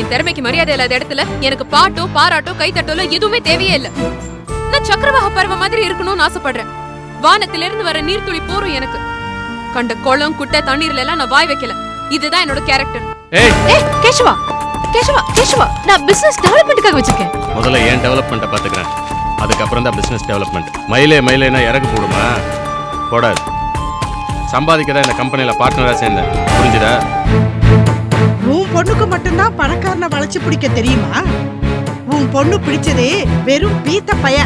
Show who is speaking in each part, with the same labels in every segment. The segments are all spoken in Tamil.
Speaker 1: என் திறமைக்கு மரியாதை இல்லாத இடத்துல எனக்கு பாட்டோ பாராட்டோ கைத்தட்டோல எதுவுமே தேவையே இல்ல. நான் சக்கரவாக பறவை மாதிரி இருக்கணும்னு ஆசைப்படுறேன். வானத்திலிருந்து வர நீர்த்துளி போரும் எனக்கு. கண்ட குளம் குட்டை தண்ணீர்ல எல்லாம் நான் வாய் வைக்கல. இதுதான் என்னோட கேரக்டர்.
Speaker 2: கேஷவா கேஷவா கேஷவா, நான் பிசினஸ் டெவலப்மெண்ட்காக வச்சிருக்கேன்.
Speaker 3: முதல்ல ஏன் டெவலப்மெண்ட்டை பாத்துக்கிறேன், அதுக்கப்புறம் தான் பிசினஸ் டெவலப்மெண்ட். மயிலேனா இறக்கு போடுமா? போடாது. சம்பாதிக்கதான் இந்த கம்பெனியில பார்ட்னரா சேர்ந்தேன், புரிஞ்சுதா?
Speaker 4: உன் பொண்ணுக்கு மட்டும்தான் பணக்காரனை வளைச்சு பிடிக்க தெரியுமா? உன் பொண்ணு பிடிச்சதே வெறும் பீத்த பைய.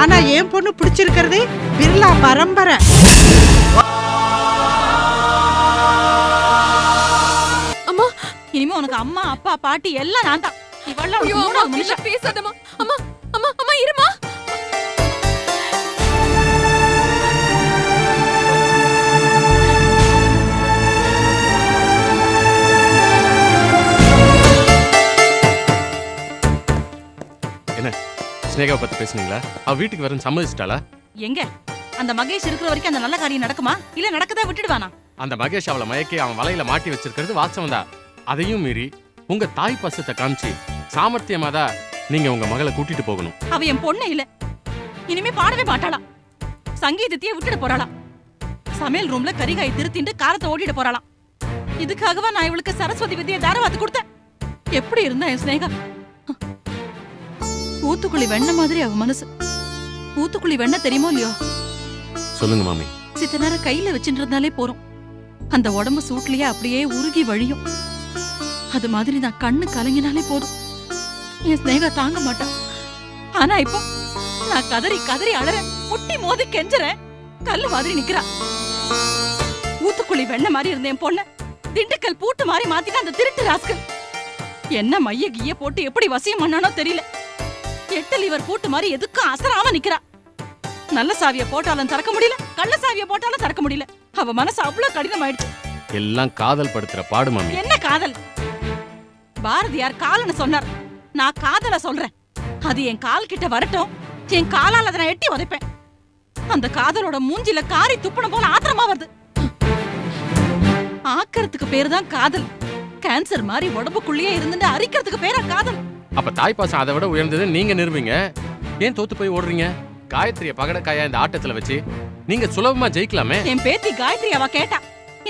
Speaker 4: ஆனா என் பொண்ணு பிடிச்சிருக்கிறது பிர்லா பரம்பரை.
Speaker 1: அம்மா,
Speaker 2: இனிமே உனக்கு அம்மா அப்பா பாட்டி எல்லாம் நான் தான்.
Speaker 1: பேசாதம்மா. அம்மா அம்மா அம்மா இருமா.
Speaker 3: என்ன ஸ்னேகாவை பத்தி பேசுனீங்களா? அவ வீட்டுக்கு வரேன்னு சம்மதிச்சிட்டாளா?
Speaker 2: எங்க அந்த மகேஷ் இருக்கிற வரைக்கும் அந்த நல்ல காரியம் நடக்குமா, இல்ல நடக்கதா விட்டுடுவானா?
Speaker 3: அந்த மகேஷ் அவளை மயக்கி அவன் வலையில மாட்டி வச்சிருக்கிறது வாஸ்தவம் தான். அதையும் மீறி உங்க தாய் பசத்தை காமிச்சு சாமர்த்தியமாதான் நீங்க உங்க மகளை கூட்டிட்டு போகணும்.
Speaker 2: அவ என் பொண்ணு இல்ல, இனிமே பாடவே மாட்டாளா. சங்கீதத்தையே விட்டுட போறாளா. சமையல் ரூம்ல கரிகாய் திருத்திட்டு காரத்தை ஓடிட போறாளாம். இதுக்காகவா நான் இவளுக்கு சரஸ்வதி வித்தியை தாரவாத்து கொடுத்தேன்? எப்படி இருந்தா என் ஸ்னேகா? ஊத்துக்குழி வெண்ண மாதிரி அவ மனசு. ஊத்துக்குழி வெண்ண தெரியுமோ இல்லையோ?
Speaker 3: சொல்லுங்க மாமி.
Speaker 2: சித்த நேரம் கையில வச்சுட்டு இருந்தாலே போறோம், அந்த உடம்பு சூட்லயே அப்படியே உருகி வழியும். அது மாதிரி நான் கண்ணு கலங்கினாலே போதும், என் ஸ்னேகா தாங்க மாட்டான். ஆனா இப்போ நான் கதறி கதறி அழறேன், முட்டி மோதி கெஞ்சறேன், கல்லு மாதிரி நிக்கிறா. ஊத்துக்குழி வெண்ண மாதிரி இருந்த என் பொண்ண திண்டுக்கல் பூட்டு மாதிரி மாத்தினா அந்த திருட்டு ராஸ்கல் என்ன மைய கிய போட்டு எப்படி வசியம் பண்ணானோ தெரியல. 8 லிவர் பூட்டு மாதிரி எதுக்கும் அசராம நிக்கிறா. நல்ல சாவிய போட்டாலும் திறக்க முடியல, கள்ள சாவிய போட்டாலும் திறக்க முடியல. அவ மனசு அவ்வளவு கடினமாயிடுச்சு.
Speaker 3: எல்லாம் காதல் படுத்துற பாடு மாமி.
Speaker 2: என்ன காதல்? பாரதியார் காலன்னு சொன்னார், நான் காதல சொல்றேன். அது என் கால் கிட்ட வரட்டும், என் காலால் அதை நான் எட்டி உதைப்பேன். அந்த காதலோட மூஞ்சில காரி துப்புன போல ஆத்திரமா வருது. ஆக்கிறதுக்கு பேரு தான் காதல். கேன்சர் மாதிரி உடம்புக்குள்ளேயே இருந்துட்டு அரிக்கிறதுக்கு பேரா காதல்.
Speaker 3: அப்ப தாய் பாசம் அதை விட உயர்ந்தது நீங்க நிறுவீங்க. ஏன் தோத்து போய் ஓடுறீங்க? காயத்ரிய பகடக்காயா இந்த ஆட்டத்துல வச்சு நீங்க சுலபமா ஜெயிக்கலாமே.
Speaker 2: என் பேத்தி காயத்ரி அவ கேட்டா,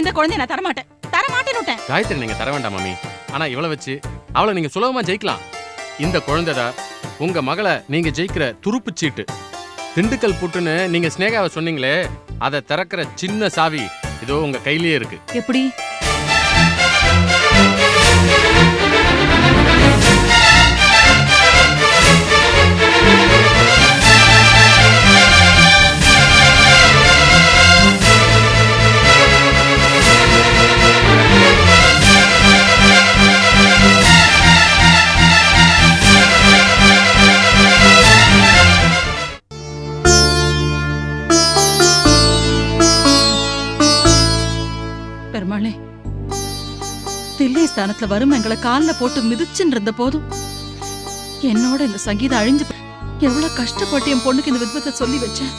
Speaker 2: இந்த குழந்தைய நான் தரமாட்டேன்னு.
Speaker 3: காயத்ரி நீங்க தர வேண்டாம் மாமி. ஆனா இவளை வச்சு அவளை நீங்க சுலபமா ஜெயிக்கலாம். இந்த குழந்தைதான் உங்க மகளை நீங்க ஜெயிக்கிற துருப்பு சீட்டு. திண்டுக்கல் புட்டுன்னு நீங்க ஸ்னேகாவை சொன்னீங்களே, அதை திறக்கிற சின்ன சாவி இதோ உங்க கையிலேயே இருக்கு.
Speaker 2: எப்படி? பெருமாளே, தில்லை ஸ்தானத்துல வரும் எங்களை காலில் போட்டு மிதிச்சுன்னு இருந்த போதும் என்னோட இந்த சங்கீதம் அழிஞ்சு எவ்வளவு கஷ்டப்பட்டு என் பொண்ணுக்கு இந்த வித்வத்தை சொல்லி வச்சேன்.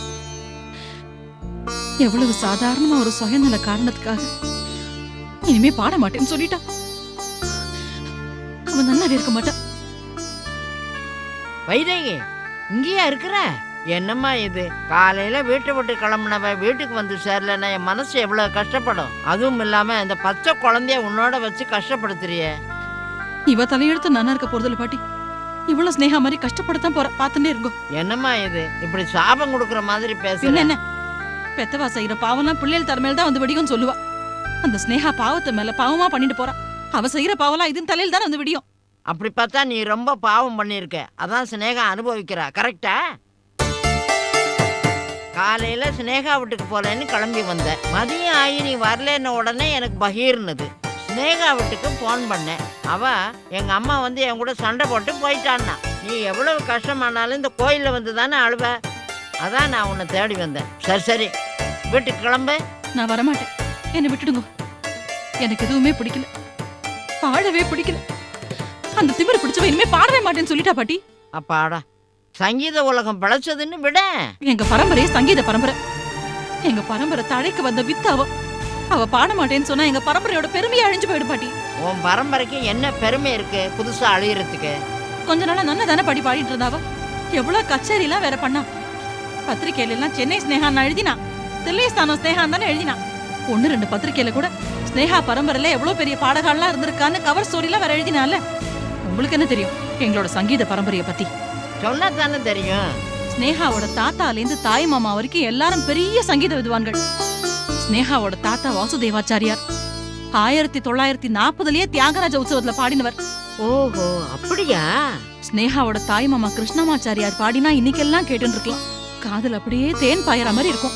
Speaker 2: எவ்வளவு சாதாரணமா ஒரு சுயநல காரணத்துக்காக இனிமே பாட மாட்டேன்னு சொல்லிட்டான். அவன் நல்லாவே இருக்க மாட்டான்.
Speaker 5: வைதேகி, இங்கேயா இருக்கிற? என்னம்மா இது, காலையில வீட்டை விட்டு கிளம்புனவ வீட்டுக்கு வந்து சேரலன்னா என் மனசு எவ்வளவு கஷ்டப்படும். அதுவும் இல்லாம இந்த பச்சை குழந்தைய உன்னோட வச்சு கஷ்டப்படுத்துறிய.
Speaker 2: இவ தலையெழுத்து நானா இருக்க போறதில்ல பாட்டி. இவ்வளவு ஸ்னேகா மாதிரி கஷ்டப்படத்தான் போற, பாத்துட்டே இருக்கும்.
Speaker 5: என்னம்மா இது, இப்படி சாபம் கொடுக்கற மாதிரி பேச?
Speaker 2: என்ன பெத்தவா செய்யற பாவம்லாம் பிள்ளைகள் தலைமையில தான் வந்து விடியும் சொல்லுவா. அந்த ஸ்னேகா பாவத்தை மேல பாவமா பண்ணிட்டு போறா. அவ செய்யற பாவம்லாம் இதன் தலையில தான் வந்து விடியும்.
Speaker 5: அப்படி பார்த்தா நீ ரொம்ப பாவம் பண்ணிருக்க, அதான் ஸ்னேகா அனுபவிக்கிறா. கரெக்டா? காலையில ஸ்னேகா வீட்டுக்கு போறேன்னு கிளம்பி வந்த, மதியம் ஆகி நீ வரலன்னு உடனே எனக்கு பகீர்னுது. ஸ்னேகா வீட்டுக்கு போன் பண்ணேன், அவ எங்க அம்மா வந்து என் கூட சண்டை போட்டு போயிட்டான்னா. நீ எவ்வளவு கஷ்டமானாலும் இந்த கோயில்ல வந்து தானே அழுவ, அதான் நான் உன்னை தேடி வந்தேன். சரி சரி, வீட்டுக்கு கிளம்பு.
Speaker 2: நான் வரமாட்டேன், என்னை விட்டுடுங்க. எனக்கு எதுவுமே பிடிக்கல, பாடவே பிடிக்கல. அந்த திமிரு பிடிச்சவ இனிமே பாடவே மாட்டேன்னு சொல்லிட்டா பாட்டி.
Speaker 5: அப்பாடா, சங்கீத உலகம் பழச்சதுன்னு விட.
Speaker 2: எங்க பரம்பரையே சங்கீத பரம்பரை. எங்க பரம்பரை தழைக்கு வந்த வித்து அவ. அவ பாட மாட்டேன்னு சொன்னா எங்க பரம்பரையோட பெருமையை அழிஞ்சு போயிடு பாட்டி.
Speaker 5: உன் பரம்பரைக்கு என்ன பெருமை இருக்கு புதுசா அழியறதுக்கு?
Speaker 2: கொஞ்ச நாளா நன்னா தானே பாடிட்டு இருந்தாவ. எவ்வளவு கச்சேரிலாம் வேற பண்ணா. பத்திரிக்கையில எல்லாம் சென்னை ஸ்னேகான்னு எழுதினா, தில்லைஸ்தானம் ஸ்னேகான் தானே எழுதினா. 1-2 பத்திரிக்கையில கூட ஸ்னேகா பரம்பரையில எவ்வளவு பெரிய பாடகாலாம் இருந்திருக்கான்னு கவர் ஸ்டோரிலாம் வேற எழுதினால. உங்களுக்கு என்ன தெரியும் எங்களோட சங்கீத பரம்பரையை பத்தி?
Speaker 5: சொன்னா தானே தெரியும்.
Speaker 2: ஸ்னேகாவோட தாத்தாலேருந்து தாய் மாமா வரைக்கும் எல்லாரும் பெரிய சங்கீத வித்வான்கள். ஸ்னேகாவோட தாத்தா வாசுதேவாச்சாரியார் 1940லயே தியாகராஜ உற்சவத்துல பாடினவர்.
Speaker 5: ஓஹோ, அப்படியா?
Speaker 2: ஸ்னேகாவோட தாய் மாமா கிருஷ்ணமாச்சாரியார் பாடினா இன்னைக்கெல்லாம் கேட்டுன்னு இருக்கலாம். காதல் அப்படியே தேன் பாயற மாதிரி இருக்கும்.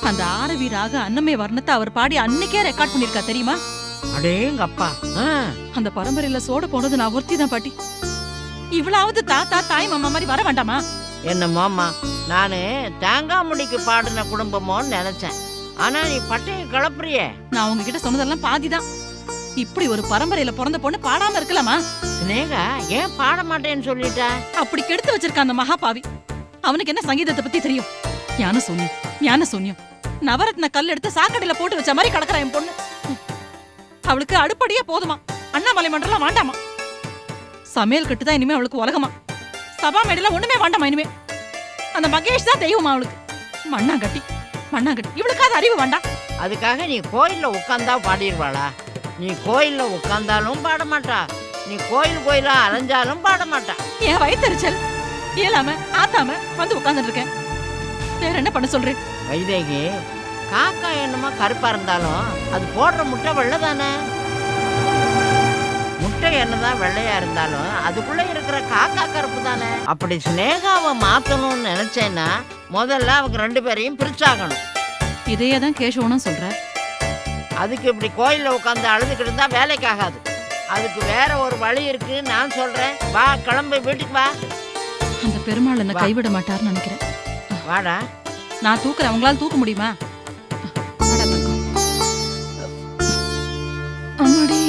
Speaker 2: அந்த ஆரவி ராக அன்னமே வர்ணத்தை அவர் பாடி அன்னைக்கே ரெக்கார்ட் பண்ணிருக்கா தெரியுமா?
Speaker 5: அடேங்கப்பா.
Speaker 2: அந்த பரம்பரையில சோட போனது நான் ஒருத்தி தான் பாட்டி. இவ்வளவு தாத்தா தாய் மாமா மாதிரி வர வேண்டாமா?
Speaker 5: என்னமோம்மா, நானு தேங்காமுடிக்கு பாடின குடும்பமோன்னு நினைச்சேன். ஆனா நீ பட்டைய கிளப்புறியே.
Speaker 2: நான் உங்ககிட்ட சொன்னதெல்லாம் பாதிதான். இப்படி ஒரு பரம்பரையில பிறந்த பொண்ணு பாடாம இருக்கலாமா?
Speaker 5: ஸ்னேகா ஏன் பாட மாட்டேன்னு சொல்லிட்டா?
Speaker 2: அப்படி கெடுத்து வச்சிருக்கான் அந்த மகாபாவி. அவனுக்கு என்ன சங்கீதத்தை பத்தி தெரியும்? ஞான சூன்யம் நவரத்ன கல் எடுத்து சாக்கடையில போட்டு வச்ச மாதிரி கிடக்குறா என் பொண்ணு. அவளுக்கு அடுப்படியே போதுமா, அண்ணாமலை மண்டலம் வேண்டாமா. சமையல் கட்டுதான் இனிமே அவளுக்கு உலகமா. சபா மேடையில ஒண்ணுமே வேண்டாமா இனிமே. அந்த மகேஷ் தான் தெய்வமா அவளுக்கு. மண்ணாங்கட்டி இவளுக்காவது அறிவு வேண்டாம்.
Speaker 5: அதுக்காக நீ கோயில்ல உட்கார்ந்தா பாடிடுவாளா? நீ கோயில்ல உட்கார்ந்தாலும் பாட மாட்டா, நீ கோயிலா அலைஞ்சாலும் பாட மாட்டா.
Speaker 2: என் வயிற்றுச்சல் இயலாம ஆத்தாம வந்து உட்கார்ந்துட்டு இருக்கேன். வேற என்ன பண்ண சொல்றேன்?
Speaker 5: வைதேகி, காக்கா என்னமா கருப்பா இருந்தாலும் அது போடுற முட்டை வெள்ளை தானே. முட்டை என்னதான் வெள்ளையா இருந்தாலும் அதுக்குள்ள இருக்கிற காக்கா கருப்பு தானே. அப்படி ஸ்னேகாவை மாத்தணும்னு நினைச்சேன்னா முதல்ல அவங்க 2 பேரையும் பிரிச்சாகணும்.
Speaker 2: இதையே தான் கேசவனும் சொல்ற.
Speaker 5: அதுக்கு இப்படி கோயில்ல உட்காந்து அழுதுகிட்டு இருந்தா வேலைக்கு ஆகாது. அதுக்கு வேற ஒரு வழி இருக்கு, நான் சொல்றேன். வா, கிளம்பு, வீட்டுக்கு வா.
Speaker 2: அந்த பெருமாள் என்ன கைவிட மாட்டார்னு நினைக்கிறேன்.
Speaker 5: வாடா.
Speaker 2: நான் தூக்குறேன், உங்களால தூக்க முடியுமா? வாடா தங்கம். அம்மாடி.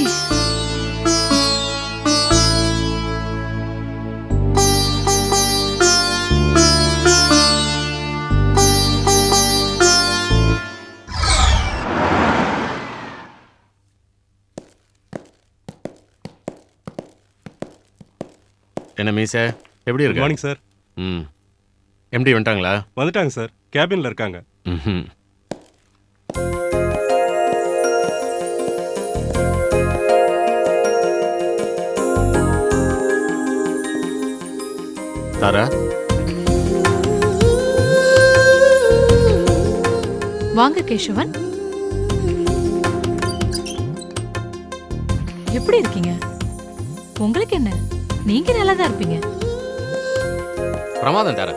Speaker 3: என்ன மீச எப்படி இருக்கு?
Speaker 6: Morning sir.
Speaker 3: எம்டி வந்துட்டாங்களா?
Speaker 6: வந்துட்டாங்க சார், கேபின்ல இருக்காங்க.
Speaker 3: தாரா,
Speaker 1: வாங்க கேசவன். எப்படி இருக்கீங்க? உங்களுக்கு என்ன, நீங்க நல்லா தான் இருப்பீங்க.
Speaker 3: பிரமாதம் தாரா.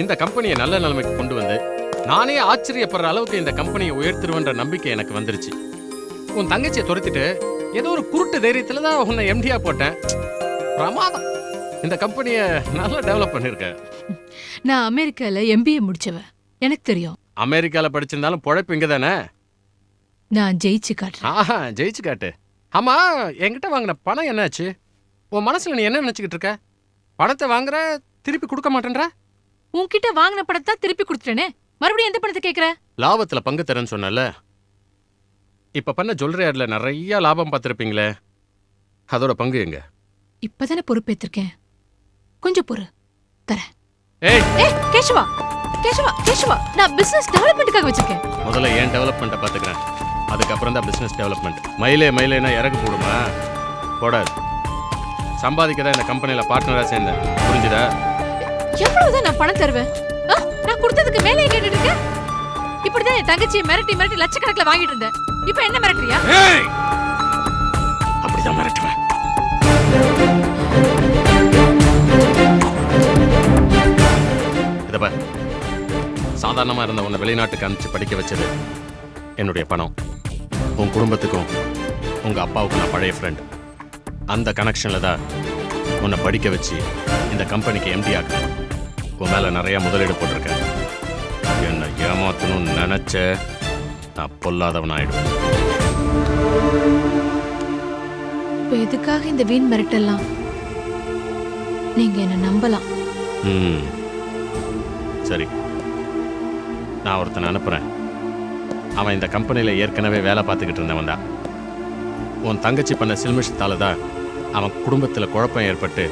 Speaker 3: இந்த கம்பெனியை நல்ல நிலைமைக்கு கொண்டு வந்து நானே ஆச்சரியப்படுற அளவுக்கு இந்த கம்பெனியை உயர்த்திருவன்ற நம்பிக்கை எனக்கு வந்துருச்சு. உன் தங்கச்சியை துரத்திட்டு ஏதோ ஒரு குருட்டு தைரியத்துல தான் உன்னை எம்டியா போட்டேன். பிரமாதம். இந்த கம்பெனியை நல்லா டெவலப் பண்ணிருக்க.
Speaker 1: நான் அமெரிக்கால MBA முடிச்சவ, எனக்கு தெரியும்.
Speaker 3: அமெரிக்கால படிச்சிருந்தாலும் பொழைப்பு இங்க தானே.
Speaker 1: நான் ஜெயிச்சு காட்டுறேன்.
Speaker 3: ஆஹா, ஜெயிச்சு காட்டு. ஆமா, என்கிட்ட வாங்கின பணம் என்னாச்சு? உன் மனசுல நீ என்ன நினைச்சுக்கிட்டு இருக்க? பணத்தை வாங்குற, திருப்பி கொடுக்க மாட்டேன்ற.
Speaker 1: உன்கிட்ட வாங்கின படத்தை திருப்பி கொடுத்துட்டேனே, மறுபடியும் எந்த படத்தை கேக்குற?
Speaker 3: லாபத்துல பங்கு தரேன்னு சொன்னல. இப்ப பண்ண ஜுவல்லரி ஆட்ல நிறைய லாபம் பார்த்திருப்பீங்களே, அதோட பங்கு எங்க?
Speaker 1: இப்பதானே பொறுப்பேற்றிருக்கேன், கொஞ்சம் பொறு, தரேன்.
Speaker 3: ஏய்
Speaker 1: கேஷவா, நான் பிசினஸ் டெவலப்மெண்ட்டுக்காக வச்சிருக்கேன்.
Speaker 3: முதல்ல ஏன் டெவலப்மெண்ட்டை பார்த்துக்கிறேன், அதுக்கப்புறம் தான் பிசினஸ் டெவலப்மெண்ட். மயிலேனா இறகு போடுமா? போடாது. சம்பாதிக்க தான் இந்த கம்பெனியில பார்ட்னரா சேர்ந்தேன், புரிஞ்சுதா?
Speaker 1: எவ்வளவுதான் நான் பணம் தருவேன்? நான் கொடுத்ததுக்கு மேலே கேட்டுட்டு இருக்கேன். இப்படிதான் என் தங்கச்சியை மிரட்டி லட்சக்கணக்கில் வாங்கிட்டு இருந்தேன். இப்ப என்ன மிரட்டுறியா?
Speaker 3: அப்படிதான் மிரட்டுவேன். இதப்ப சாதாரணமா இருந்த உன்னை வெளிநாட்டுக்கு அனுப்பிச்சு படிக்க வச்சது என்னுடைய பணம். உன் குடும்பத்துக்கும் உங்க அப்பாவுக்கும் நான் பழைய ஃப்ரெண்ட். அந்த கனெக்ஷன்ல தான் உன்னை படிக்க வச்சு இந்த கம்பெனிக்கு MD ஆக்குறேன். உன் மேல நிறைய முதலீடு போட்டிருக்கேன். என்னை ஏமாத்தணும்னு நினைச்ச நான் பொல்லாதவன் ஆயிடுவேன்.
Speaker 1: இப்ப எதுக்காக இந்த வீண் மிரட்டெல்லாம்? நீங்க என்ன நம்பலாம்.
Speaker 3: சரி, நான் ஒருத்தனை அனுப்புறேன். அவன் இந்த கம்பெனியில ஏற்கனவே வேலை பார்த்துக்கிட்டு இருந்தவன் தான். உன் தங்கச்சி பண்ண சில்மிஷத்தால தான் அவன் குடும்பத்தில் குழப்பம் ஏற்பட்டு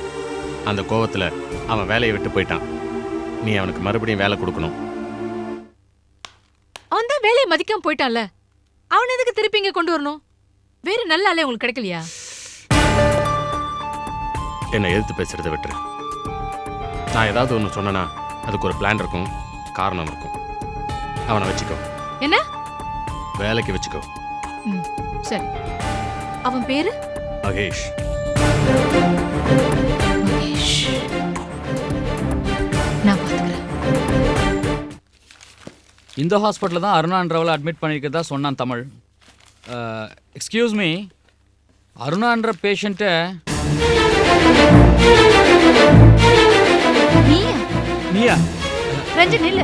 Speaker 3: அந்த கோவத்தில் அவன் வேலையை விட்டு போயிட்டான். நீ அவனுக்கு மறுபடியும் வேலை கொடுக்கணும்.
Speaker 1: அவன் தான் வேலையை மதிக்காம போயிட்டான்ல, அவன் எதுக்கு திருப்பி இங்க கொண்டு வரணும்? வேற நல்ல ஆளே உங்களுக்கு கிடைக்கலையா?
Speaker 3: என்னை எதிர்த்து பேசுறதை விட்டுரு. நான் ஏதாவது ஒன்று சொன்னேன்னா அதுக்கு ஒரு பிளான் இருக்கும், காரணம் இருக்கும். அவனை வச்சுக்கோ.
Speaker 1: என்ன?
Speaker 3: வேலைக்கு வச்சுக்கோ.
Speaker 1: சரி. அவன் பேரு
Speaker 3: மகேஷ்.
Speaker 1: மகேஷ். நான் பாத்துக்கிறேன்.
Speaker 7: இந்த ஹாஸ்பிட்டலில் தான் அருணான்றவளை அட்மிட் பண்ணியிருக்கிறதா சொன்னான் தமிழ். எக்ஸ்கியூஸ் மீ, அருணான்ற பேஷண்ட்டை நீயா?
Speaker 2: ரஞ்சன் இல்ல,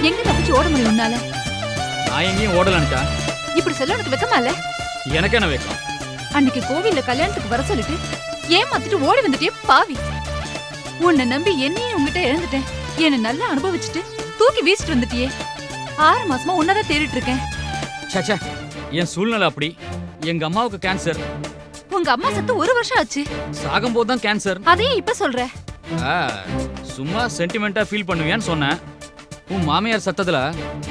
Speaker 2: எங்க தப்பிச்சு ஓட முடியும் உன்னால?
Speaker 7: நான் எங்கேயும் ஓடலான்ட்டா?
Speaker 2: இப்படி சொல்ல உனக்கு வெக்கமா இல்ல?
Speaker 7: எனக்கு என்ன வைக்கும்?
Speaker 2: அன்னைக்கு கோவில்ல கல்யாணத்துக்கு வர சொல்லிட்டு ஏமாத்திட்டு ஓடி வந்துட்டே பாவி. உன்னை நம்பி என்னையும் உங்ககிட்ட இழந்துட்டேன். என்ன நல்லா அனுபவிச்சுட்டு தூக்கி வீசிட்டு வந்துட்டியே. 6 மாசமா உன்னதான் தேடிட்டு இருக்கேன்.
Speaker 7: சச்சா, என் சூழ்நிலை அப்படி. எங்க அம்மாவுக்கு கேன்சர்.
Speaker 2: உங்க அம்மா செத்து 1 வருஷம் ஆச்சு.
Speaker 7: சாகும்போது தான் கேன்சர்.
Speaker 2: அதையும் இப்ப சொல்ற?
Speaker 7: சும்மா சென்டிமெண்டா ஃபீல் பண்ணுவியான்னு சொன்னேன். உன் மாமியார் சத்தத்துல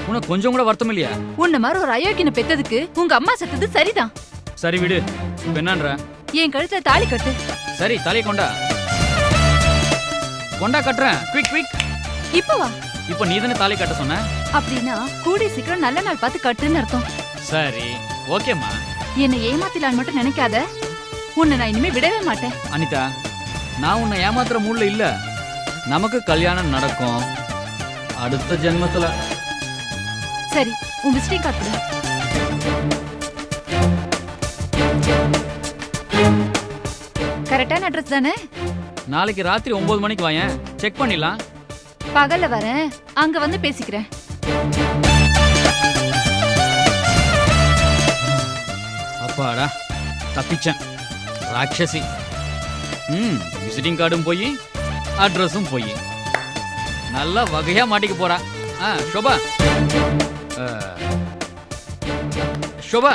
Speaker 7: உனக்கு கொஞ்சம் கூட வருத்தம் இல்லையா?
Speaker 2: உன்ன மாதிரி ஒரு அயோக்கியனை பெத்ததுக்கு உங்க அம்மா செத்தது சரிதான்.
Speaker 7: சரி விடு, இப்ப என்னன்ற?
Speaker 2: என் கழுத்துல தாலி கட்டு.
Speaker 7: சரி, தலையை கொண்டா கட்டுறேன். Quick quick.
Speaker 2: இப்ப வா.
Speaker 7: இப்ப நீ தானே தாலி கட்ட சொன்ன?
Speaker 2: அப்படின்னா கூடி சீக்கிரம் நல்ல நாள் பார்த்து கட்டுன்னு அர்த்தம்.
Speaker 7: சரி, ஓகேம்மா.
Speaker 2: என்னை ஏமாத்திலான்னு மட்டும் நினைக்காத. உன்னை நான் இனிமே விடவே மாட்டேன்.
Speaker 7: அனிதா, நான் உன்னை ஏமாத்துற மூட்ல இல்ல. நமக்கு கல்யாணம் நடக்கும் அடுத்த ஜென்மத்துல.
Speaker 2: சரி, உன் விசிட்டிங் கார்டு கொடு. கரெக்டான அட்ரஸ் தானே?
Speaker 7: நாளைக்கு ராத்திரி 9 மணிக்கு வாயேன், செக் பண்ணிடலாம்.
Speaker 2: பகல்ல வரேன், அங்க வந்து பேசிக்கிறேன்.
Speaker 7: அப்பாடா, தப்பிச்சேன். ராட்சசி. விசிட்டிங் கார்டும் போய் அட்ரஸும் போய் நல்லா வகையா மாட்டிக்க போறா. ஷோபா, ஷோபா.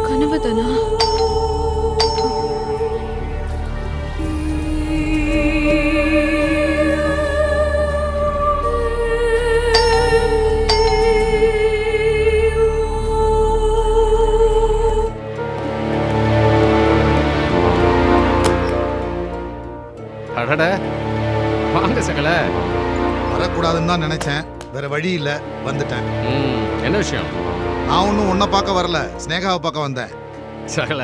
Speaker 1: கனவுதானா?
Speaker 3: அடட, வாங்க சகல.
Speaker 8: வரக்கூடாதுன்னு தான் நினைச்சேன், வேற வழி இல்ல, வந்துட்டேன்.
Speaker 3: என்ன விஷயம்?
Speaker 8: நான் ஒன்றும் உன்னை பார்க்க வரல, ஸ்னேகாவை பார்க்க வந்தேன்.
Speaker 3: சகல,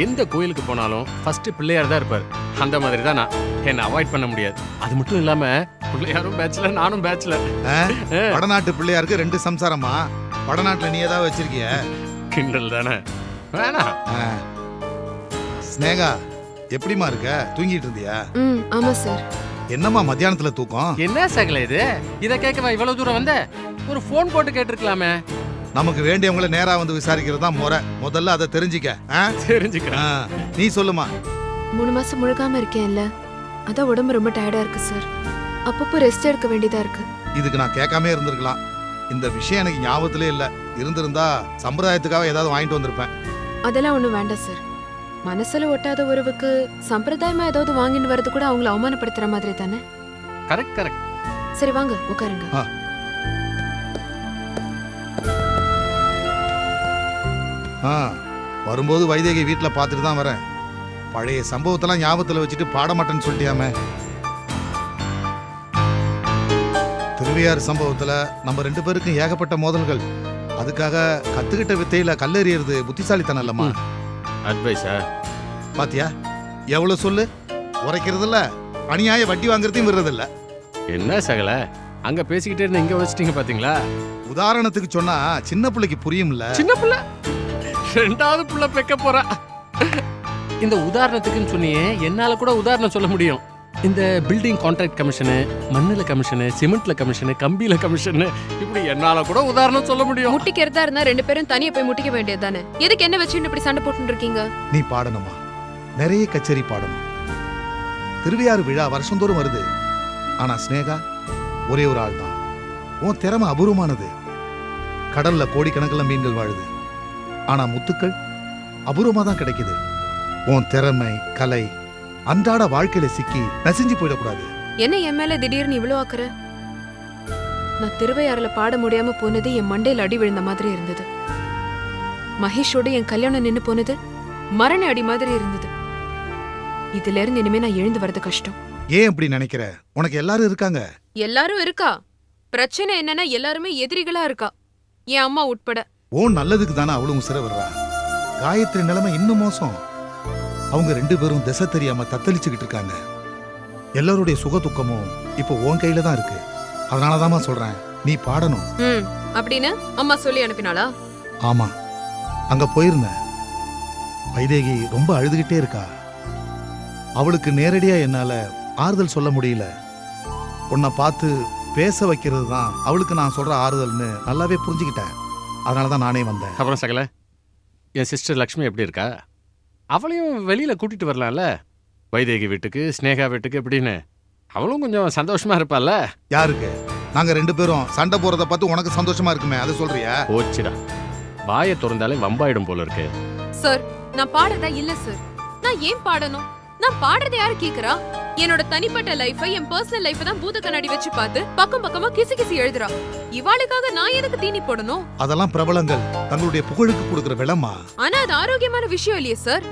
Speaker 3: எந்த கோயிலுக்கு போனாலும் ஃபர்ஸ்ட் பிள்ளையார் தான் இருப்பார். அந்த மாதிரி தான் நான். என்னை அவாய்ட் பண்ண முடியாது. அது மட்டும் இல்லாம பிள்ளையாரும் பேச்சுலர், நானும் பேச்சுலர்.
Speaker 8: வடநாட்டு பிள்ளையாருக்கு 2 சம்சாரமா? வடநாட்டுல நீ ஏதாவது வச்சிருக்கிய?
Speaker 3: கிண்டல் தானே, வேணாம்.
Speaker 8: ஸ்னேகா, எப்படிமா இருக்க? தூங்கிட்டு இருந்தியா?
Speaker 1: ஆமா சார்.
Speaker 8: என்னம்மா மத்தியானத்துல தூக்கம்?
Speaker 3: என்ன சகல இது? இத கேட்கவா இவ்வளவு தூரம் வந்த? ஒரு போன் போட்டு கேட்டிருக்கலாமே.
Speaker 8: நமக்கு வேண்டியவங்கள நேரா வந்து விசாரிக்கிறது தான் முறை. முதல்ல அதை தெரிஞ்சுக்க.
Speaker 3: தெரிஞ்சுக்கிறேன்.
Speaker 8: நீ சொல்லுமா.
Speaker 9: 3 மாசம் முழுகாம இருக்கேன்ல, அதான் உடம்பு ரொம்ப டயர்டா இருக்கு சார். அப்பப்போ ரெஸ்ட் எடுக்க வேண்டியதா இருக்கு.
Speaker 8: இதுக்கு நான் கேட்காம இருந்திருக்கலாம். இந்த விஷயம் எனக்கு ஞாபகத்திலே இல்ல. இருந்திருந்தா சம்பிரதாயத்துக்காக ஏதாவது வாங்கிட்டு வந்திருப்பேன்.
Speaker 9: அதெல்லாம் ஒண்ணும் வேண்டாம் சார். மனசுல ஒட்டாத உறவுக்கு சம்பிரதாயமா ஏதாவது வாங்கிட்டு வரது கூட அவங்கள அவமானப்படுத்துற மாதிரி தானே?
Speaker 3: Correct correct.
Speaker 9: சரி வாங்க உட்காருங்க.
Speaker 8: வரும்போது வைதேகி வீட்டுல பார்த்துட்டு தான் வரேன். பழைய சம்பவத்தெல்லாம் ஞாபகத்துல வச்சுட்டு பாட மாட்டேன்னு சொல்லிட்டியாமே. திருவையாறு சம்பவத்துல நம்ம 2 பேருக்கும் ஏகப்பட்ட மோதல்கள். அதுக்காக கத்துக்கிட்ட வித்தையில கல்லெறியறது புத்திசாலித்தனம் இல்லம்மா.
Speaker 3: அட்வைஸா?
Speaker 8: பாத்தியா எவ்வளவு சொல்லு, உரைக்கிறது இல்ல, அநியாய வட்டி வாங்குறதையும் விடுறது இல்ல.
Speaker 3: என்ன சகல, அங்க பேசிக்கிட்டே இருந்து இங்க வச்சிட்டீங்க பாத்தீங்களா?
Speaker 8: உதாரணத்துக்கு சொன்னா சின்ன பிள்ளைக்கு புரியும்ல.
Speaker 3: சின்ன பிள்ளை 2வது புள்ள பெக்க போறா. இந்த உதாரணத்துக்குன்னு சொன்னியே, என்னால கூட உதாரணம் சொல்ல முடியும். இந்த பில்டிங் கான்ட்ராக்ட் கமிஷனு, மண்ணுல கமிஷனு, சிமெண்ட்ல கமிஷனு, கம்பியில கமிஷனு, இப்படி என்னால கூட உதாரணம் சொல்ல முடியும்.
Speaker 1: முட்டிக்கிறதா இருந்தா 2 பேரும் தனியா போய் முட்டிக்க வேண்டியது தானே. எதுக்கு என்ன வச்சுட்டு இப்படி சண்டை போட்டுட்டு இருக்கீங்க?
Speaker 8: நீ பாடணுமா? நிறைய கச்சேரி பாடணும். திருவையாறு விழா வருஷந்தோறும் வருது. ஆனா ஸ்னேகா ஒரே ஒரு ஆள் தான். உன் திறமை அபூர்வமானது. கடல்ல கோடிக்கணக்கில் மீன்கள் வாழுது. ஆனா முத்துக்கள் அபூர்வமா தான் கிடைக்குது. உன் திறமை, கலை அன்றாட வாழ்க்கையில சிக்கி நசிஞ்சு போயிடக்கூடாது.
Speaker 1: என்ன என் மேல திடீர்னு இவ்வளவு ஆக்குற? நான் திருவையாறுல பாட முடியாம போனது என் மண்டையில அடி விழுந்த மாதிரி இருந்தது. மகேஷோட என் கல்யாணம் நின்னு போனது மரண அடி மாதிரி இருந்தது. இதுல இருந்து இனிமே நான் எழுந்து வர்றது கஷ்டம்.
Speaker 8: ஏன் இப்படி நினைக்கிற? உனக்கு எல்லாரும் இருக்காங்க.
Speaker 1: எல்லாரும் இருக்கா? பிரச்சனை என்னன்னா எல்லாருமே எதிரிகளா இருக்கா, என் அம்மா உட்பட.
Speaker 8: ஓன் நல்லதுக்கு தானே அவளும் உசிர வர்றா. காயத்ரி நிலைமை இன்னும் மோசம். அவங்க 2 பேரும் திசை தெரியாம தத்தளிச்சுக்கிட்டு இருக்காங்க. எல்லாருடைய சுக துக்கமும் இப்போ உன் கையில தான் இருக்கு. அதனாலதாம்மா சொல்றேன், நீ பாடணும்.
Speaker 1: அப்படின்னு அம்மா சொல்லி அனுப்பினாளா?
Speaker 8: ஆமா, அங்க போயிருந்தேன். வைதேகி ரொம்ப அழுதுகிட்டே இருக்கா. அவளுக்கு நேரடியா என்னால ஆறுதல் சொல்ல முடியல. உன்னை பார்த்து பேச வைக்கிறது தான் அவளுக்கு நான் சொல்ற ஆறுதல்னு நல்லாவே புரிஞ்சுக்கிட்டேன். அதனாலதான் நானே வந்தேன்.
Speaker 3: அப்புறம் சகல, என் சிஸ்டர் லக்ஷ்மி எப்படி இருக்கா? அவளையும் வெளியில கூட்டிட்டு வரலாம்ல, வைதேகி வீட்டுக்கு, ஸ்னேகா வீட்டுக்கு எப்படின்னு. அவளும் கொஞ்சம் சந்தோஷமா இருப்பாள்ல.
Speaker 8: யாருக்கு? நாங்க 2 பேரும் சண்டை போறத பார்த்து உனக்கு சந்தோஷமா இருக்குமே, அதை சொல்றியா?
Speaker 3: போச்சுடா, வாயை திறந்தாலே வம்பாயிடும் போல இருக்கு.
Speaker 1: சார், நான் பாடுறதா இல்ல சார். நான் ஏன் பாடணும்? நான் பாடுறத யாரு கேக்குறா? என்னோட தனிப்பட்ட லைஃபை, என் பர்சனல் லைஃபை தான் பூத கண்ணாடி வச்சு பார்த்து பக்கம் பக்கமா கிசி கிசி எழுதுறா. இவாளுக்காக நான் எதுக்கு தீனி போடணும்?
Speaker 8: அதெல்லாம் பிரபலங்கள் தங்களுடைய புகழுக்கு கொடுக்கிற விளமா.
Speaker 1: ஆனா அது ஆரோக்கியமான விஷயம் இல்லையே சார்.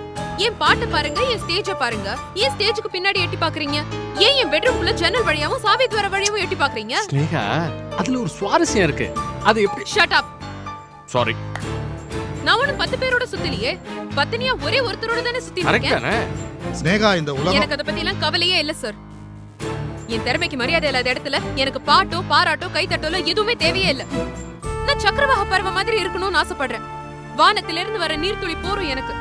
Speaker 1: என் பாட்டு பாருங்க, என் ஸ்டேஜ பாருங்க. ஏன் ஸ்டேஜுக்கு பின்னாடி எட்டி பாக்குறீங்க? ஏன் என் பெட்ரூம்ல ஜன்னல் வழியாவும் சாவித்வார வழியாவும் எட்டி பாக்குறீங்க?
Speaker 3: ஸ்னேகா, அதுல ஒரு சுவாரஸ்யம் இருக்கு. அது எப்படி?
Speaker 1: Shut up.
Speaker 3: சாரி.
Speaker 1: நான் ஒண்ணு 10 பேரோட சுத்தலையே. பத்தினியா ஒரே ஒருத்தரோட தானே சுத்தி இருக்கேன்.
Speaker 8: ஸ்னேகா, இந்த உலகம்
Speaker 1: எனக்கு அத பத்தி எல்லாம் கவலையே இல்ல சார். என் திறமைக்கு மரியாதை இல்லாத இடத்துல எனக்கு பாட்டோ பாராட்டோ கைத்தட்டோல எதுவுமே தேவையே இல்ல. நான் சக்கரவாக பறவை மாதிரி இருக்கணும்னு ஆசைப்படுறேன். வானத்திலிருந்து வர நீர்த்துளி போரும் எனக்கு.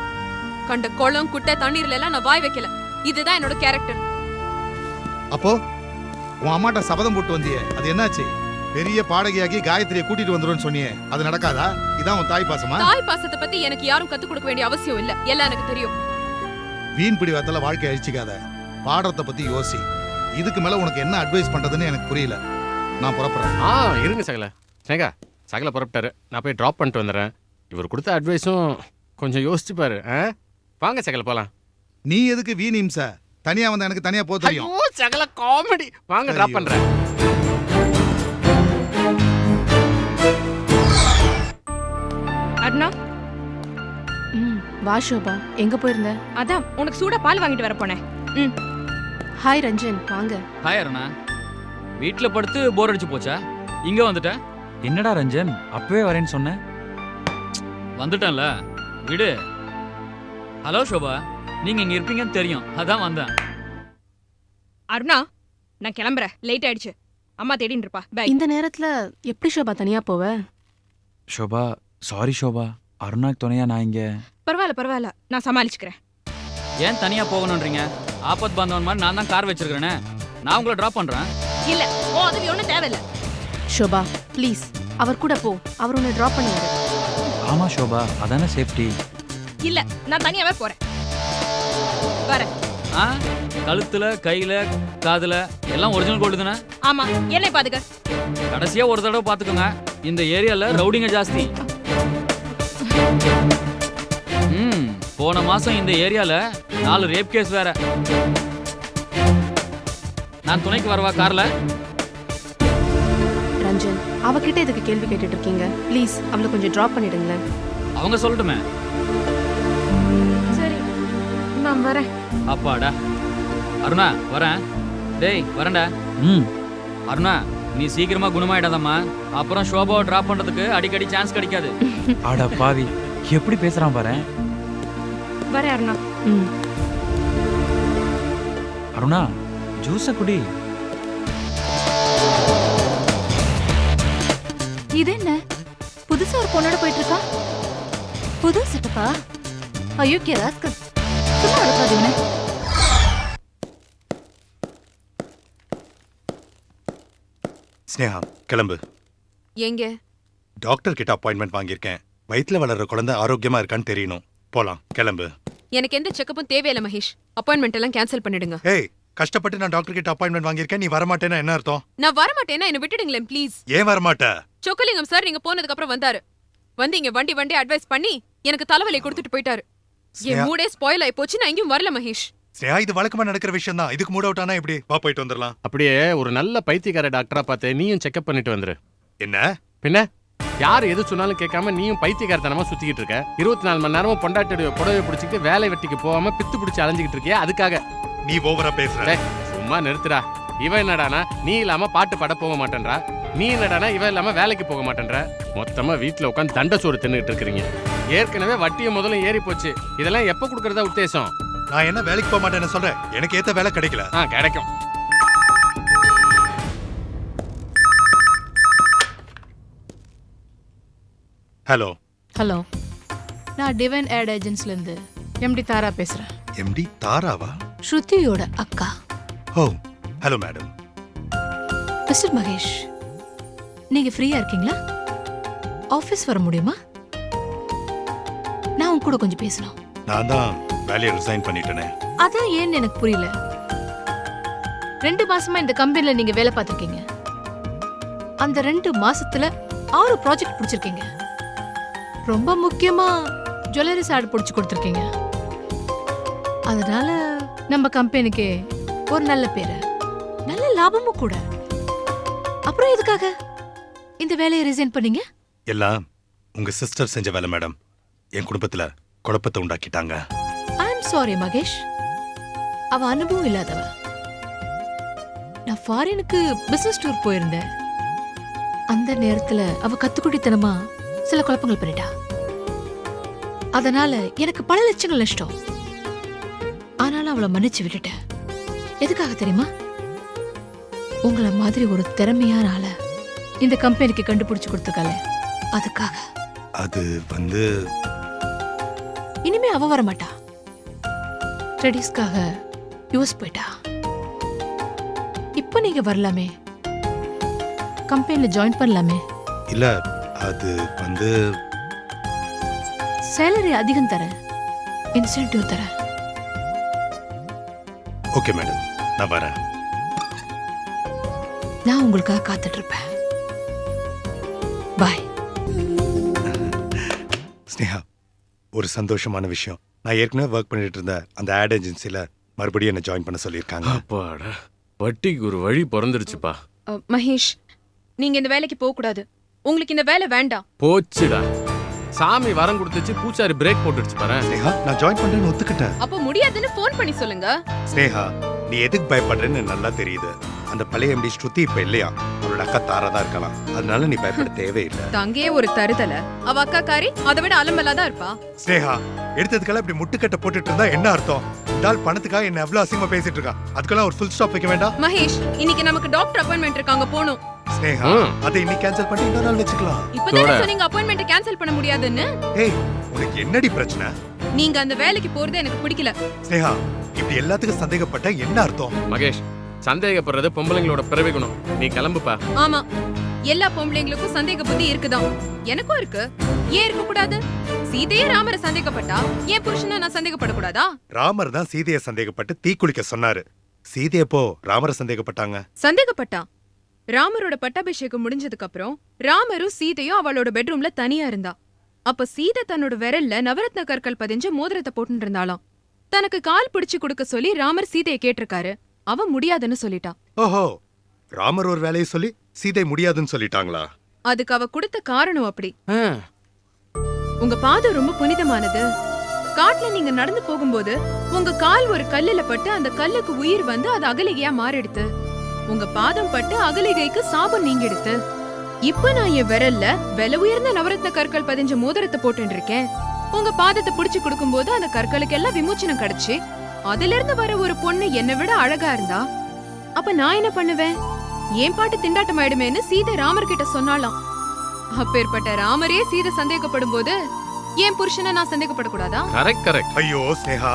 Speaker 1: கண்ட குளம் குட்டை தண்ணீர்ல எல்லாம் நான் வாய் வைக்கல. இதுதான் என்னோட கேரக்டர்.
Speaker 8: அப்போ உன் அம்மாட்ட சபதம் போட்டு வந்தியே, அது என்னாச்சு? பெரிய பாடகியாகி காயத்ரியை கூட்டிட்டு வந்துருன்னு சொன்னியே, அது நடக்காதா? இதான் உன் தாய் பாசமா?
Speaker 1: தாய் பாசத்தை பத்தி எனக்கு யாரும் கத்து கொடுக்க வேண்டிய அவசியம் இல்ல. எல்லாம் எனக்கு தெரியும்.
Speaker 8: வீண் பிடிவாதத்துல வாழ்க்கை அழிச்சிக்காத. பாடத்தை பத்தி யோசி. இதுக்கு மேல உனக்கு என்ன அட்வைஸ் பண்றதுன்னு எனக்கு புரியல. நான் புறப்படுறேன்.
Speaker 3: இருங்க சகல. ஸ்னேகா, சகல புறப்பட்டாரு. நான் போய் டிராப் பண்ணிட்டு வந்துடுறேன். இவர் கொடுத்த அட்வைஸும் கொஞ்சம் யோசிச்சு பாரு. வாங்க சகல போலாம்.
Speaker 8: நீ எதுக்கு வீண் இம்ச? தனியா வந்தா எனக்கு தனியா போக தெரியும்.
Speaker 3: ஐயோ சகல காமெடி. வாங்க டிராப் பண்றேன்.
Speaker 10: அருணா,
Speaker 9: வா ஷோபா, எங்க போயிருந்த?
Speaker 10: அதான் உனக்கு சூடா பால் வாங்கிட்டு வர போனேன்.
Speaker 9: ஹாய் ரஞ்சன், வாங்க.
Speaker 7: ஹாய் அருணா. வீட்டில் படுத்து போர் அடிச்சு போச்சா? இங்கே வந்துட்டேன்.
Speaker 11: என்னடா ரஞ்சன், அப்பவே வரேன்னு சொன்னேன்.
Speaker 7: வந்துட்டேன்ல, விடு. ஹலோ ஷோபா, நீங்க இங்க இருப்பீங்கன்னு தெரியும், அதான் வந்தேன்.
Speaker 10: அருணா, நான் கிளம்புறேன். லேட் ஆயிடுச்சு. அம்மா தேடின்னு இருப்பா. பை.
Speaker 9: இந்த நேரத்துல எப்படி ஷோபா தனியா போவ?
Speaker 11: ஷோபா, சாரி ஷோபா, அருணாக்கு துணையா நான் இங்க.
Speaker 10: பரவாயில்ல, நான் சமாளிச்சுக்கிறேன்.
Speaker 7: ஏன் தனியா போகணுன்றீங்க? ஆபத் பாந்தவன் மாதிரி நான் தான் கார் வச்சிருக்கிறேனே. நான் உங்களை டிராப் பண்றேன்.
Speaker 10: இல்ல, ஓ அது ஒன்றும் தேவையில்ல.
Speaker 9: ஷோபா ப்ளீஸ், அவர் கூட போ. அவர் உன்னை டிராப் பண்ணுவாரு.
Speaker 11: ஆமா ஷோபா, அதானே சேஃப்டி.
Speaker 10: இல்ல, நான் தனியாவே போறேன். வரேன்.
Speaker 7: கழுத்துல, கையில, காதுல எல்லாம் ஒரிஜினல் கோல்டு தானே?
Speaker 10: ஆமா, என்னை பாத்துக்க.
Speaker 7: கடைசியா ஒரு தடவை பாத்துக்கோங்க, இந்த ஏரியால ரவுடிங்க ஜாஸ்தி. போன மாசம் இந்த ஏரியால 4 ரேப் கேஸ் வேற. நான் துணைக்கு வரவா கார்ல?
Speaker 9: ரஞ்சன், அவகிட்ட எதுக்கு கேள்வி கேட்டுட்டு இருக்கீங்க? ப்ளீஸ் அவளை கொஞ்சம் டிராப் பண்ணிடுங்களேன்.
Speaker 7: அவங்க சொல்லட்டுமே.
Speaker 10: சரி, நான் வரேன்.
Speaker 7: அப்பாடா. அருணா வரேன். டேய் வரேன்டா. அருணா, நீ சீக்கிரமா குணமாயிடாதம்மா. அப்புறம் ஷோபாவை டிராப் பண்றதுக்கு அடிக்கடி சான்ஸ் கிடைக்காது.
Speaker 11: ஆடா பாவி, எப்படி பேசுறான் பாரு.
Speaker 10: வரேன் அருணா.
Speaker 11: அருணா, ஜூஸ குடி.
Speaker 10: இது என்ன புதுசா ஒரு பொண்ணோட போயிட்டு இருக்கா? புது செட்டப்பா? ஐயோ கேராஸ்க, சும்மா இருக்காது இவனே.
Speaker 8: ஸ்னேகா கிளம்பு.
Speaker 1: எங்க?
Speaker 8: டாக்டர் கிட்ட அப்பாயின்மெண்ட் வாங்கியிருக்கேன். வயித்துல வளர்ற குழந்தை ஆரோக்கியமா இருக்கான்னு தெரியணும். போலாம், கிளம்பு.
Speaker 1: எனக்கு எந்த செக்கப்பும் தேவையில்ல மகேஷ். அப்பாயின்மெண்ட் எல்லாம் கேன்சல் பண்ணிடுங்க.
Speaker 8: ஏய், கஷ்டப்பட்டு நான் டாக்டர் கிட்ட அப்பாயின்மெண்ட் வாங்கியிருக்கேன். நீ வரமாட்டேன்னா என்ன அர்த்தம்?
Speaker 1: நான் வரமாட்டேன்னா என்ன விட்டுடுங்களேன் ப்ளீஸ்.
Speaker 8: ஏன் வரமாட்ட?
Speaker 1: சொக்கலிங்கம் சார் நீங்க போனதுக்கு அப்புறம் வந்தாரு. வந்து இங்க வண்டி அட்வைஸ் பண்ணி எனக்கு தலைவலி கொடுத்துட்டு போயிட்டாரு. என் மூடே ஸ்பாயில் ஆயி போச்சு. நான் எங்கேயும் வரல மகேஷ்.
Speaker 8: ஸ்னேகா, இது வழக்கமா நடக்கிற விஷயம் தான். இதுக்கு மூட் அவுட் ஆனா எப்படி? வா, போயிட்டு வந்துடலாம்.
Speaker 3: அப்படியே ஒரு நல்ல பைத்தியக்கார டாக்டரா பார்த்து நீயும் செக்அப் பண்ணிட்டு வந்துரு.
Speaker 8: என்ன
Speaker 3: பின்ன யார் எது சொன்னாலும் கேட்காம நீயும் பைத்தியக்காரத்தனமா சுத்திக்கிட்டு இருக்க. 24 மணி நேரமும் பொண்டாட்டியோட புடவை பிடிச்சிட்டு வேலை வெட்டிக்கு போகாம பித்து பிடிச்சி அலைஞ்சிக்கிட்டு இருக்கியா? அதுக்காக
Speaker 8: நீ ஓவரா பேசுற.
Speaker 3: டேய், சும்மா நிறுத்துடா. இவன் என்னடானா நீ இல்லாம பாட்டு பாட போக மாட்டேன்றா, நீ என்னடானா இவன் இல்லாம வேலைக்கு போக மாட்டேன்ற. மொத்தமா வீட்டுல உட்காந்து தண்டை சோறு தின்னுட்டு இருக்கிறீங்க. ஏற்கனவே வட்டியை முதல்ல ஏறி போச்சு. இதெல்லாம் எப்ப கொடுக்கறதா உத்தேசம்?
Speaker 8: நான் என்ன வேலைக்கு போக மாட்டேன்னு சொல்றேன். எனக்கு ஏத்த வேலை கிடைக்கல.
Speaker 3: கிடைக்கும்.
Speaker 8: ஹலோ.
Speaker 12: ஹலோ, நான் டிவைன் ஏட் ஏஜென்சிலேருந்து எம்டி தாரா பேசுகிறேன்.
Speaker 8: எம்டி தாராவா?
Speaker 12: ஸ்ருதியோட அக்கா.
Speaker 8: ஓ, ஹலோ மேடம்.
Speaker 12: மிஸ்டர் மகேஷ், நீங்கள் ஃப்ரீயாக இருக்கீங்களா? ஆஃபீஸ் வர முடியுமா? நான் உங்க கூட கொஞ்சம் பேசணும்.
Speaker 8: நான் தான் வேலையை ரிசைன் பண்ணிட்டேனே.
Speaker 12: அதான் ஏன்னு எனக்கு புரியல. 2 மாசமா இந்த கம்பெனியில் நீங்கள் வேலை பார்த்துருக்கீங்க. அந்த 2 மாசத்துல 6 ப்ராஜெக்ட் பிடிச்சிருக்கீங்க. ரொம்ப முக்கியமா ஜுவல்லரிஸ் ஆர்டர் பிடிச்சி கொடுத்துருக்கீங்க. அதனால நம்ம கம்பெனிக்கு ஒரு நல்ல பேரு, நல்ல லாபமும் கூட. அப்புறம் எதுக்காக இந்த வேலையை ரிசைன் பண்ணீங்க?
Speaker 8: எல்லாம் உங்க சிஸ்டர் செஞ்ச வேலை மேடம். என் குடும்பத்துல குழப்பத்தை உண்டாக்கிட்டாங்க.
Speaker 12: I am sorry Mahesh. அவ அனுபவம் இல்லாதவ. நான் ஃபாரினுக்கு பிசினஸ் டூர் போயிருந்தேன். அந்த நேரத்துல அவ கத்துக்குடித்தனமா சில குழப்பங்கள் பண்ணிட்டா. அதனால எனக்கு பல லட்சங்கள் நஷ்டம். ஆனாலும் அவளை மன்னிச்சு விட்டுட்டேன். எதுக்காக தெரியுமா? உங்களை மாதிரி ஒரு திறமையான ஆளை இந்த கம்பெனிக்கு கண்டுபிடிச்சு கொடுத்துருக்காளே, அதுக்காக.
Speaker 8: அது வந்து
Speaker 12: இனிமே அவ வர மாட்டா. ஸ்டடீஸ்க்காக யூஎஸ் போயிட்டா. இப்போ நீங்க வரலாமே, கம்பெனில ஜாயின் பண்ணலாமே.
Speaker 8: இல்ல, அது வந்து
Speaker 12: சேலரி அதிகம் தர, இன்சென்டிவ் தர.
Speaker 8: ஓகே மேடம், நான் வரேன்.
Speaker 12: நான் உங்களுக்காக காத்துட்டு இருப்பேன். பாய்.
Speaker 8: ஸ்னேகா, ஒரு சந்தோஷமான விஷயம். நான் ஏற்கனவே ஒர்க் பண்ணிட்டு இருந்த அந்த ஆட் ஏஜென்சில மறுபடியும் என்ன ஜாயின் பண்ண சொல்லியிருக்காங்க.
Speaker 3: அப்பாடா, வட்டிக்கு ஒரு வழி பிறந்துருச்சுப்பா.
Speaker 1: மகேஷ், நீங்க இந்த வேலைக்கு போக கூடாது. உங்களுக்கு இந்த வேலை வேண்டாம்.
Speaker 3: போச்சுடா. சாமி வரம் கொடுத்துச்சு, பூச்சாரி பிரேக் போட்டுடுச்சு பாரு.
Speaker 8: ஸ்னேகா, நான் ஜாயின் பண்றேன்னு ஒத்துக்கிட்டேன்.
Speaker 1: அப்ப முடியாதுன்னு ஃபோன் பண்ணி சொல்லுங்க.
Speaker 8: ஸ்னேகா, நீ எதுக்கு பயப்படுறேன்னு நல்லா தெரியுது. அந்த பழைய எம்டி ஸ்ருதி இப்ப இல்லையா, அவளோட அக்கா தாரா தான் இருக்கலாம். அதனால நீ பயப்பட தேவையில்லை.
Speaker 1: தங்கே ஒரு தருதல, அவ அக்கா காரி அதை விட அலம்பலா தான் இருப்பா.
Speaker 8: ஸ்னேகா, எடுத்ததுக்கெல்லாம் இப்படி முட்டுக்கட்டை போட்டுட்டு இருந்தா என்ன அர்த்தம்? டால் பணத்துக்காக என்ன எவ்வளவு அசிங்கமா பேசிட்டு இருக்கா. அதுக்கெல்லாம் ஒரு ஃபுல் ஸ்டாப் வைக்க வேண்டாம்.
Speaker 1: மகேஷ், இன்னைக்கு நமக்கு டாக்டர் அப்பாயின்மெண்ட் இருக்காங்க, போணும்.
Speaker 8: ஸ்னேகா, அதை இன்னைக்கு கேன்சல் பண்ணி இன்னொரு நாள் வச்சுக்கலாம்.
Speaker 1: இப்பதானே சொன்னீங்க அப்பாயின்மெண்ட் கேன்சல் பண்ண முடியாதுன்னு.
Speaker 8: ஏய், உனக்கு என்னடி பிரச்சனை?
Speaker 1: நீங்க அந்த வேலைக்கு போறது எனக்கு பிடிக்கல.
Speaker 8: ஸ்னேகா, இப்படி எல்லாத்துக்கும் சந்தேகப்பட்ட என்ன அர்த்தம்?
Speaker 3: மகேஷ், சந்தேகப்படுறது பொம்பளைங்களோட பிறவி குணம். நீ கிளம்புப்பா.
Speaker 1: ஆமா, எல்லா பொம்பளைங்களுக்கும் சந்தேக புத்தி இருக்குதான். எனக்கும் இருக்கு. ஏன் இருக்க கூடாது? சீதையே ராமரை சந்தேகப்பட்டா என் புருஷனை நான் சந்தேகப்படக்கூடாதா?
Speaker 8: ராமர் தான் சீதையை சந்தேகப்பட்டு தீக்குளிக்க சொன்னாரு. சீதை எப்போ ராமரை சந்தேகப்பட்டாங்க?
Speaker 1: சந்தேகப்பட்டா. ராமரோட பட்டாபிஷேகம் முடிஞ்சதுக்கு அப்புறம் ராமரும் சீதையும் அவளோட பெட்ரூம்ல தனியா இருந்தா. அப்ப சீதை தன்னோட விரல்ல நவரத்ன கற்கள் பதிஞ்ச மோதிரத்தை போட்டு இருந்தாளாம். தனக்கு கால் பிடிச்சு கொடுக்க சொல்லி ராமர் சீதையை கேட்டிருக்காரு. அவ முடியாதுன்னு சொல்லிட்டா.
Speaker 8: ஓஹோ, ராமர் ஒரு வேலையை சொல்லி சீதை முடியாதுன்னு சொல்லிட்டாங்களா?
Speaker 1: அதுக்கு அவ கொடுத்த காரணம் அப்படி. உங்க பாதம் ரொம்ப புனிதமானது. காட்டுல நீங்க நடந்து போகும்போது உங்க கால் ஒரு கல்லுல பட்டு அந்த கல்லுக்கு உயிர் வந்து அது அகலிகையா மாறிடுத்து. உங்க பாதம் பட்டு அகலிகைக்கு சாபம் நீங்கிடுத்து. இப்ப நான் என் விரல்ல விலை உயர்ந்த நவரத்ன கற்கள் பதிஞ்ச மோதிரத்தை போட்டு இருக்கேன். உங்க பாதத்தை புடிச்சு கொடுக்கும் போது அந்த கற்களுக்கு எல்லாம் விமோச்சனம் கிடைச்சு அதுல இருந்து வர ஒரு பொண்ணு என்னை விட அழகா இருந்தா அப்ப நான் என்ன பண்ணுவேன்? ஏன் பாட்டு திண்டாட்டம் ஆயிடுமேன்னு சீதை ராமர் கிட்ட சொன்னாலாம். அப்பேற்பட்ட ராமரே சீதை சந்தேகப்படும் போது என் புருஷனை நான் சந்தேகப்படக்கூடாதா?
Speaker 3: கரெக்ட்.
Speaker 8: ஐயோ ஸ்னேகா,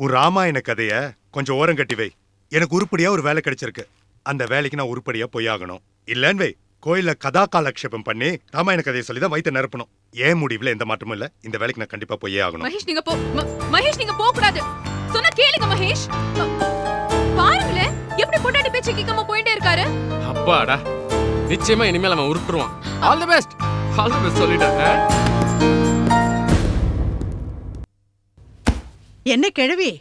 Speaker 8: உன் ராமாயண கதைய கொஞ்சம் ஓரம் கட்டி வை. எனக்கு உருப்படியா ஒரு வேலை கிடைச்சிருக்கு. அந்த வேலைக்கு நான் உருப்படியா போயாகணும். இல்லன்னு வை,
Speaker 6: கோயில கதா காலக்ஷேபம் பண்ணி ராமாயண கதையை சொல்லி தான் வயிற்று நிரப்பணும். ஏன் முடிவுல எந்த மாற்றமும் இல்ல. இந்த வேலைக்கு நான் கண்டிப்பா போயே ஆகணும்.
Speaker 1: மகேஷ் நீங்க மகேஷ் நீங்க போக கூடாது. சொன்னா கேளுங்க மகேஷ். பாருங்களே எப்படி பொண்டாட்டி பேச்சு கேட்காம போயிட்டே இருக்காரு.
Speaker 3: அப்பாடா, நிச்சயமா இனிமேல் அவன் உருட்டுருவான். All the best, all the best சொல்லிட்டேன்.
Speaker 4: என்ன கிழவி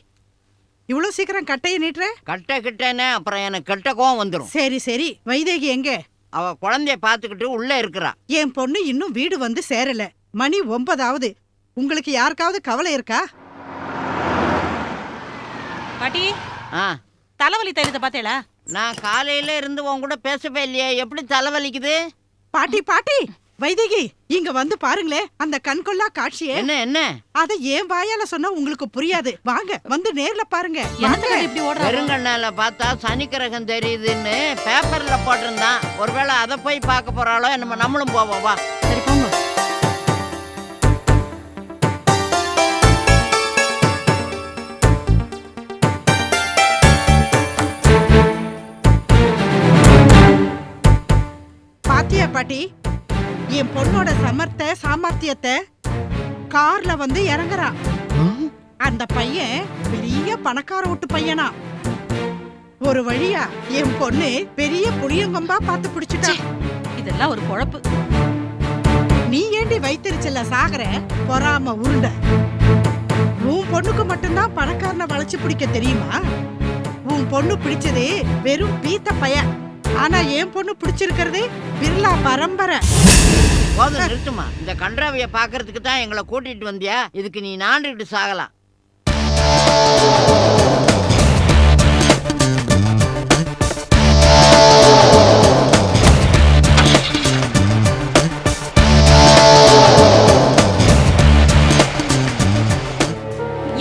Speaker 4: இவ்வளவு சீக்கிரம் கட்டைய நீட்டுற?
Speaker 5: கட்ட கிட்டேன்னு அப்புறம் எனக்கு கெட்ட கோவம் வந்துடும்.
Speaker 4: சரி சரி, வைதேகி எங்க?
Speaker 5: அவ குழந்தைய பாத்துக்கிட்டு உள்ள இருக்கிறா.
Speaker 4: என் பொண்ணு இன்னும் வீடு வந்து சேரல. மணி 9 உங்களுக்கு யாருக்காவது கவலை இருக்கா?
Speaker 2: பாட்டி,
Speaker 5: ஆ,
Speaker 2: தலைவலி தைலத்தை பார்த்தேளா?
Speaker 5: நான் காலையில இருந்து உன் கூட பேசவே இல்லையே, எப்படி தலைவலிக்குது?
Speaker 4: பாட்டி பாட்டி, வைதேகி இங்க வந்து பாருங்களே அந்த கண்கொள்ளா காட்சியே.
Speaker 5: என்ன என்ன?
Speaker 4: அத ஏன் வாயால சொன்னா உங்களுக்கு புரியாது. வாங்க வந்து நேர்ல பாருங்க.
Speaker 2: இப்படி ஓடுற?
Speaker 5: பெருங்கண்ணால பார்த்தா சனி கிரகம் தெரியுதுன்னு பேப்பர்ல போட்டிருந்தான். ஒருவேளை அதை போய் பார்க்க போறாளோ என்னமோ. நம்மளும் போவோம் வா.
Speaker 2: சரி போங்க.
Speaker 4: பாத்தியா பாட்டி, என் பொண்ணோட சாமர்த்தியத்தை கார்ல வந்து இறங்குறான். அந்த பையன் பெரிய பணக்கார வீட்டு பையனா. ஒரு வழியா என் பொண்ணு பெரிய புளியங்கொம்பா பார்த்து பிடிச்சிட்டான்.
Speaker 2: இதெல்லாம் ஒரு குழப்பு.
Speaker 4: நீ ஏண்டி வைத்திருச்சல சாகர பொறாம உருண்ட? உன் பொண்ணுக்கு மட்டும்தான் பணக்காரனை வளைச்சு பிடிக்க தெரியுமா? உன் பொண்ணு பிடிச்சதே வெறும் பீத்த பைய. ஆனா என் பொண்ணு பிடிச்சிருக்கிறது பிர்லா பரம்பரை.
Speaker 5: போதும் நிறுத்துமா. இந்த கன்றாவிய பாக்குறதுக்கு தான் எங்களை கூட்டிட்டு வந்தியா? இதுக்கு நீ நாண்டுகிட்டு சாகலாம்.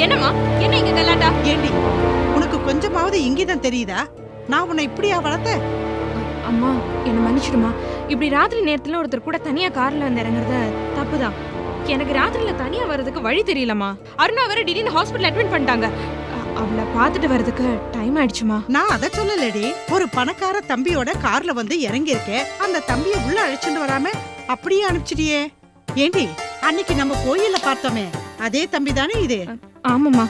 Speaker 10: என்னம்மா என்ன இங்க கலாட்டா?
Speaker 4: ஏண்டி உனக்கு கொஞ்சமாவது இங்கிதம் தெரியுதா? நான் உன்னை இப்படியா வளர்த்தேன்?
Speaker 10: அம்மா என்ன மன்னிச்சிடுமா. இப்படி ராத்திரி நேரத்துல ஒருத்தர் கூட தனியா கார்ல வந்து இறங்குறது தப்புதான். எனக்கு ராத்திரில தனியா வர்றதுக்கு வழி தெரியலம்மா. அருணா வேற திடீர்னு ஹாஸ்பிட்டல் அட்மிட் பண்ணிட்டாங்க. அவளை பார்த்துட்டு வர்றதுக்கு டைம் ஆயிடுச்சுமா.
Speaker 4: நான் அதை சொல்லலடி. ஒரு பணக்கார தம்பியோட கார்ல வந்து இறங்கி இருக்கேன். அந்த தம்பியை உள்ள அழைச்சிட்டு வராம அப்படியே அனுப்பிச்சிட்டியே. ஏண்டி அன்னைக்கு நம்ம கோயில்ல பார்த்தோமே அதே தம்பி தானே இது?
Speaker 10: ஆமாம்மா.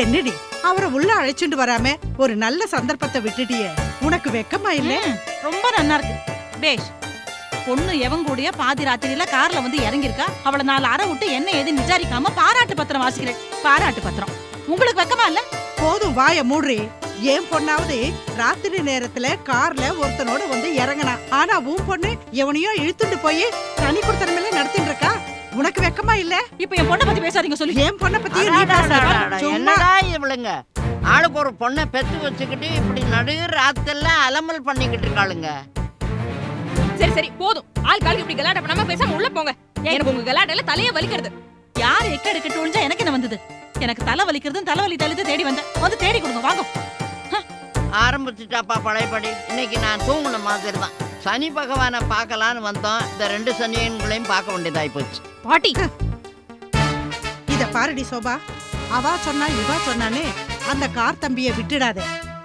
Speaker 4: என்னடி அவரை உள்ள அழைச்சிட்டு வராம ஒரு நல்ல சந்தர்ப்பத்தை விட்டுட்டியே. உனக்கு வெக்கமா இல்ல?
Speaker 2: ரொம்ப நல்லா இருக்கு. பேஷ். பொண்ணு எவன் கூடய பாதி ராத்திரியில கார்ல வந்து இறங்கிருக்கா. அவளை 4 அறை விட்டு என்ன ஏதுன்னு விசாரிக்காம பாராட்டு பத்திரம் வாசிக்கிறேன். பாராட்டு பத்திரம் உங்களுக்கு வெக்கமா இல்ல?
Speaker 4: போதும் வாய மூடுறி. ஏன் பொண்ணாவது ராத்திரி நேரத்துல கார்ல ஒருத்தனோட வந்து இறங்கினா. ஆனா உன் பொண்ணு எவனையோ இழுத்துட்டு போய் தனி கொடுத்தனமே நடத்திட்டு இருக்கா. உனக்கு வெக்கமா இல்ல?
Speaker 2: இப்ப என் பொண்ணை பத்தி பேசாதீங்க சொல்லி.
Speaker 4: என் பொண்ணை பத்தி நீ பேசாத.
Speaker 5: என்னடா இவளுங்க ஆளுக்கு ஒரு பொண்ணை பெத்து வச்சுக்கிட்டு இப்படி நடு ராத்திரில அலமல் பண்ணிக்கிட்டு இருக்காளுங்க.
Speaker 10: சரி சரி போதும். ஆள் காலுக்கு இப்படி கலாட்டா பண்ணாம பேசாம உள்ள போங்க. எனக்கு உங்க கலாட்டால தலைய வலிக்கிறது.
Speaker 2: யார் எக்க எடுக்கட்டு ஒழிஞ்சா எனக்கு என்ன வந்தது? எனக்கு தலை வலிக்கிறது தலைவலி தழுது தேடி வந்தேன். வந்து தேடி கொடுங்க வாங்க.
Speaker 5: ஆரம்பிச்சுட்டாப்பா பழையபடி. இன்னைக்கு நான் தூங்குன மாதிரி தான். சனி பகவானை பார்க்கலான்னு வந்தோம். இந்த 2 சனியன்களையும் பார்க்க வேண்டியதாய் போச்சு.
Speaker 10: பாட்டி
Speaker 4: இத பாருடி சோபா. அவா சொன்னா இவா சொன்னானே அந்த கார் தம்பிய விட்டுடாத.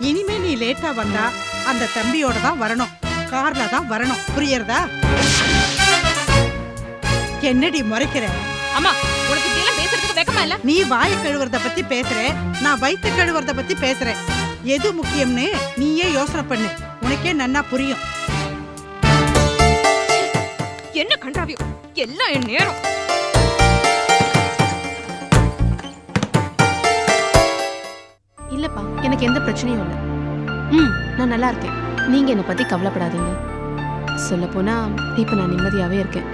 Speaker 4: இனிமே நீ லேட்டா வந்தா அந்த தம்பியோட தான் வரணும். கார்ல தான் வரணும். புரியறதா? என்னடி முறைக்கிற?
Speaker 10: அம்மா உனக்கு இப்படி எல்லாம் பேசுறதுக்கு வெக்கமா இல்ல?
Speaker 4: நீ வாய கழுவுறத பத்தி பேசுற, நான் வயிற்று கழுவுறத பத்தி பேசுறேன். எது முக்கியம்னு நீயே யோசனை பண்ணு. உனக்கே நன்னா புரியும்.
Speaker 10: என்ன கண்டாவியோ எல்லாம் என் நேரம்.
Speaker 9: இல்லப்பா, எனக்கு எந்த பிரச்சனையும் இல்லை. நான் நல்லா இருக்கேன். நீங்க என்னை பத்தி கவலைப்படாதீங்க. சொல்ல போனா இப்ப நான் நிம்மதியாவே இருக்கேன்.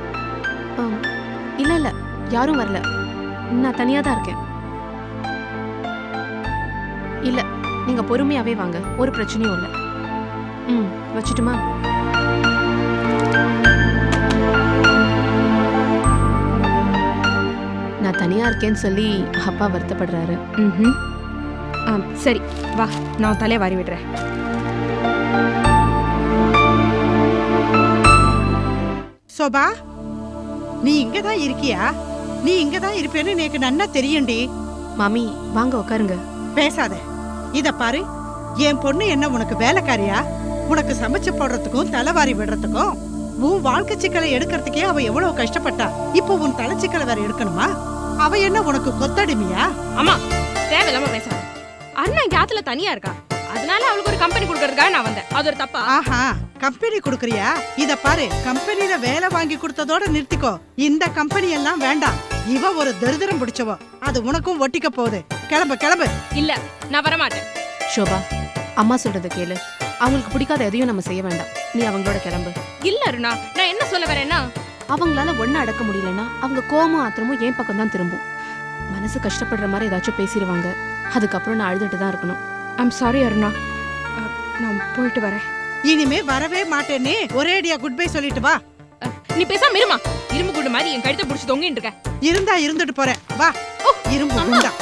Speaker 9: இல்ல இல்ல, யாரும் வரல. நான் தனியா தான் இருக்கேன். இல்ல, நீங்க பொறுமையாவே வாங்க. ஒரு பிரச்சனையும் இல்லை. வச்சுட்டுமா? நான் தனியா இருக்கேன்னு சொல்லி அப்பா வருத்தப்படுறாரு.
Speaker 10: சரி வா, நான் தலைய வாரி விடுறேன்.
Speaker 4: சோபா, நீ இங்கதான் இருக்கியா? நீ இங்கதான் இருப்பேன்னு எனக்கு நன்னா தெரியும்டி.
Speaker 9: மாமி வாங்க உட்காருங்க.
Speaker 4: பேசாத. இத பாரு, என் பொண்ணு என்ன உனக்கு வேலைக்காரியா? உனக்கு சமைச்சு போடுறதுக்கும் தலைவாரி விடுறதுக்கும் உன் வாழ்க்கை சிக்கலை எடுக்கிறதுக்கே அவ எவ்வளவு கஷ்டப்பட்டா. இப்போ உன் தலைச்சிக்கலை வேற எடுக்கணுமா? அவ என்ன உனக்கு கொத்தடிமையா?
Speaker 10: அம்மா தேவையில்லாம பேசாத. அருணா இங்க ஆத்துல தனியா இருக்கா, அதனால அவளுக்கு ஒரு கம்பெனி கொடுக்கறதுக்காக நான் வந்தேன். அது ஒரு தப்பா?
Speaker 4: ஆஹா, கம்பெனி குடுக்கறியா? இத பாரு, கம்பெனில வேலை வாங்கி கொடுத்ததோட நிறுத்திக்கோ. இந்த கம்பெனி எல்லாம் வேண்டாம். இவ ஒரு தரித்திரம் பிடிச்சவ, அது உனக்கும் ஒட்டிக்க போகுது. கிளம்பு கிளம்பு.
Speaker 10: இல்ல, நான் வரமாட்டேன்.
Speaker 9: ஷோபா, அம்மா சொல்றத கேளு. அவங்களுக்கு பிடிக்காத எதையும் நம்ம செய்ய வேண்டாம். நீ அவங்களோட கிளம்பு.
Speaker 10: இல்ல அருணா, நான் என்ன சொல்ல வரேன்னா,
Speaker 9: அவங்களால ஒண்ணு அடக்க முடியலன்னா அவங்க கோவமும் ஆத்திரமும் என் பக்கம் தான் திரும்பும். மனசு கஷ்டப்படுற மாதிரி ஏதாச்சும் பேசிடுவாங்க. அதுக்கப்புறம் நான் அழுதுட்டு தான் இருக்கணும்.
Speaker 10: ஐம் சாரி அருணா, நான் போயிட்டு வரேன்.
Speaker 4: இனிமே வரவே மாட்டேனே. ஒரேடியா குட் பை சொல்லிட்டு வா.
Speaker 10: நீ பேசாம இருமா. இரும்பு குண்டு மாதிரி என் கழுத்தை பிடிச்சி தொங்கிட்டு இருக்க.
Speaker 4: இருந்தா இருந்துட்டு போறேன். வா. இரும்பு குண்டா.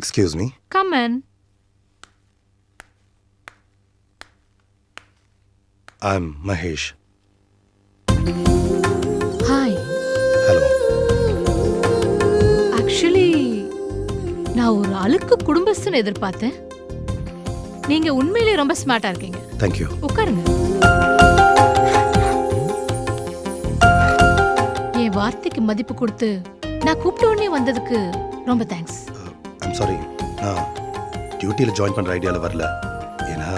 Speaker 6: Excuse me.
Speaker 12: Come in.
Speaker 6: I am Mahesh.
Speaker 12: Hi.
Speaker 6: Hello.
Speaker 12: Actually நான் ஒரு அழுக்கு குடும்பஸ்தனை எதிர்பார்த்தேன். நீங்க உண்மையிலேயே ரொம்ப ஸ்மார்ட்டா இருக்கீங்க.
Speaker 6: Thank you.
Speaker 12: உட்காருங்க. என் வார்த்தைக்கு மதிப்பு கொடுத்து நான் கூப்பிட்ட உடனே வந்ததுக்கு ரொம்ப தேங்க்ஸ்.
Speaker 6: ஐம் சாரி, நான் டியூட்டியில் ஜாயின் பண்ணுற ஐடியாவில் வரல. ஏன்னா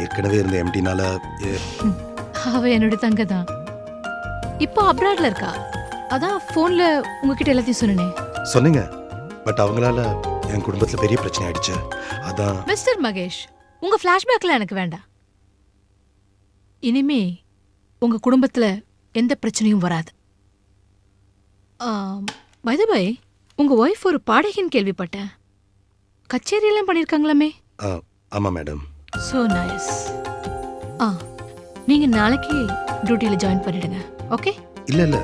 Speaker 6: ஏற்கனவே இருந்த எம்டினால.
Speaker 12: அவ என்னோட தங்க தான். இப்போ அப்ராட்ல இருக்கா. அதான் ஃபோன்ல உங்ககிட்ட எல்லாத்தையும் சொன்னேனே.
Speaker 6: சொன்னீங்க, பட் அவங்களால என் குடும்பத்தில் பெரிய பிரச்சனை ஆயிடுச்சு. அதான்.
Speaker 12: மிஸ்டர் மகேஷ், உங்க ஃபிளாஷ்பேக்ல எனக்கு வேண்டாம். இனிமே உங்க குடும்பத்துல எந்த பிரச்சனையும் வராது. பை தி பை, உங்க ஒய்ஃப் ஒரு பாடகின்னு கேள்விப்பட்டேன். கச்சேரியெல்லாம் பண்ணிருக்காங்களாமே.
Speaker 6: ஆமாம் மேடம்.
Speaker 12: So nice. நீங்க நாளைக்கு டியூட்டியில் ஜாயின் பண்ணிடுங்க. ஓகே?
Speaker 6: இல்லை இல்லை,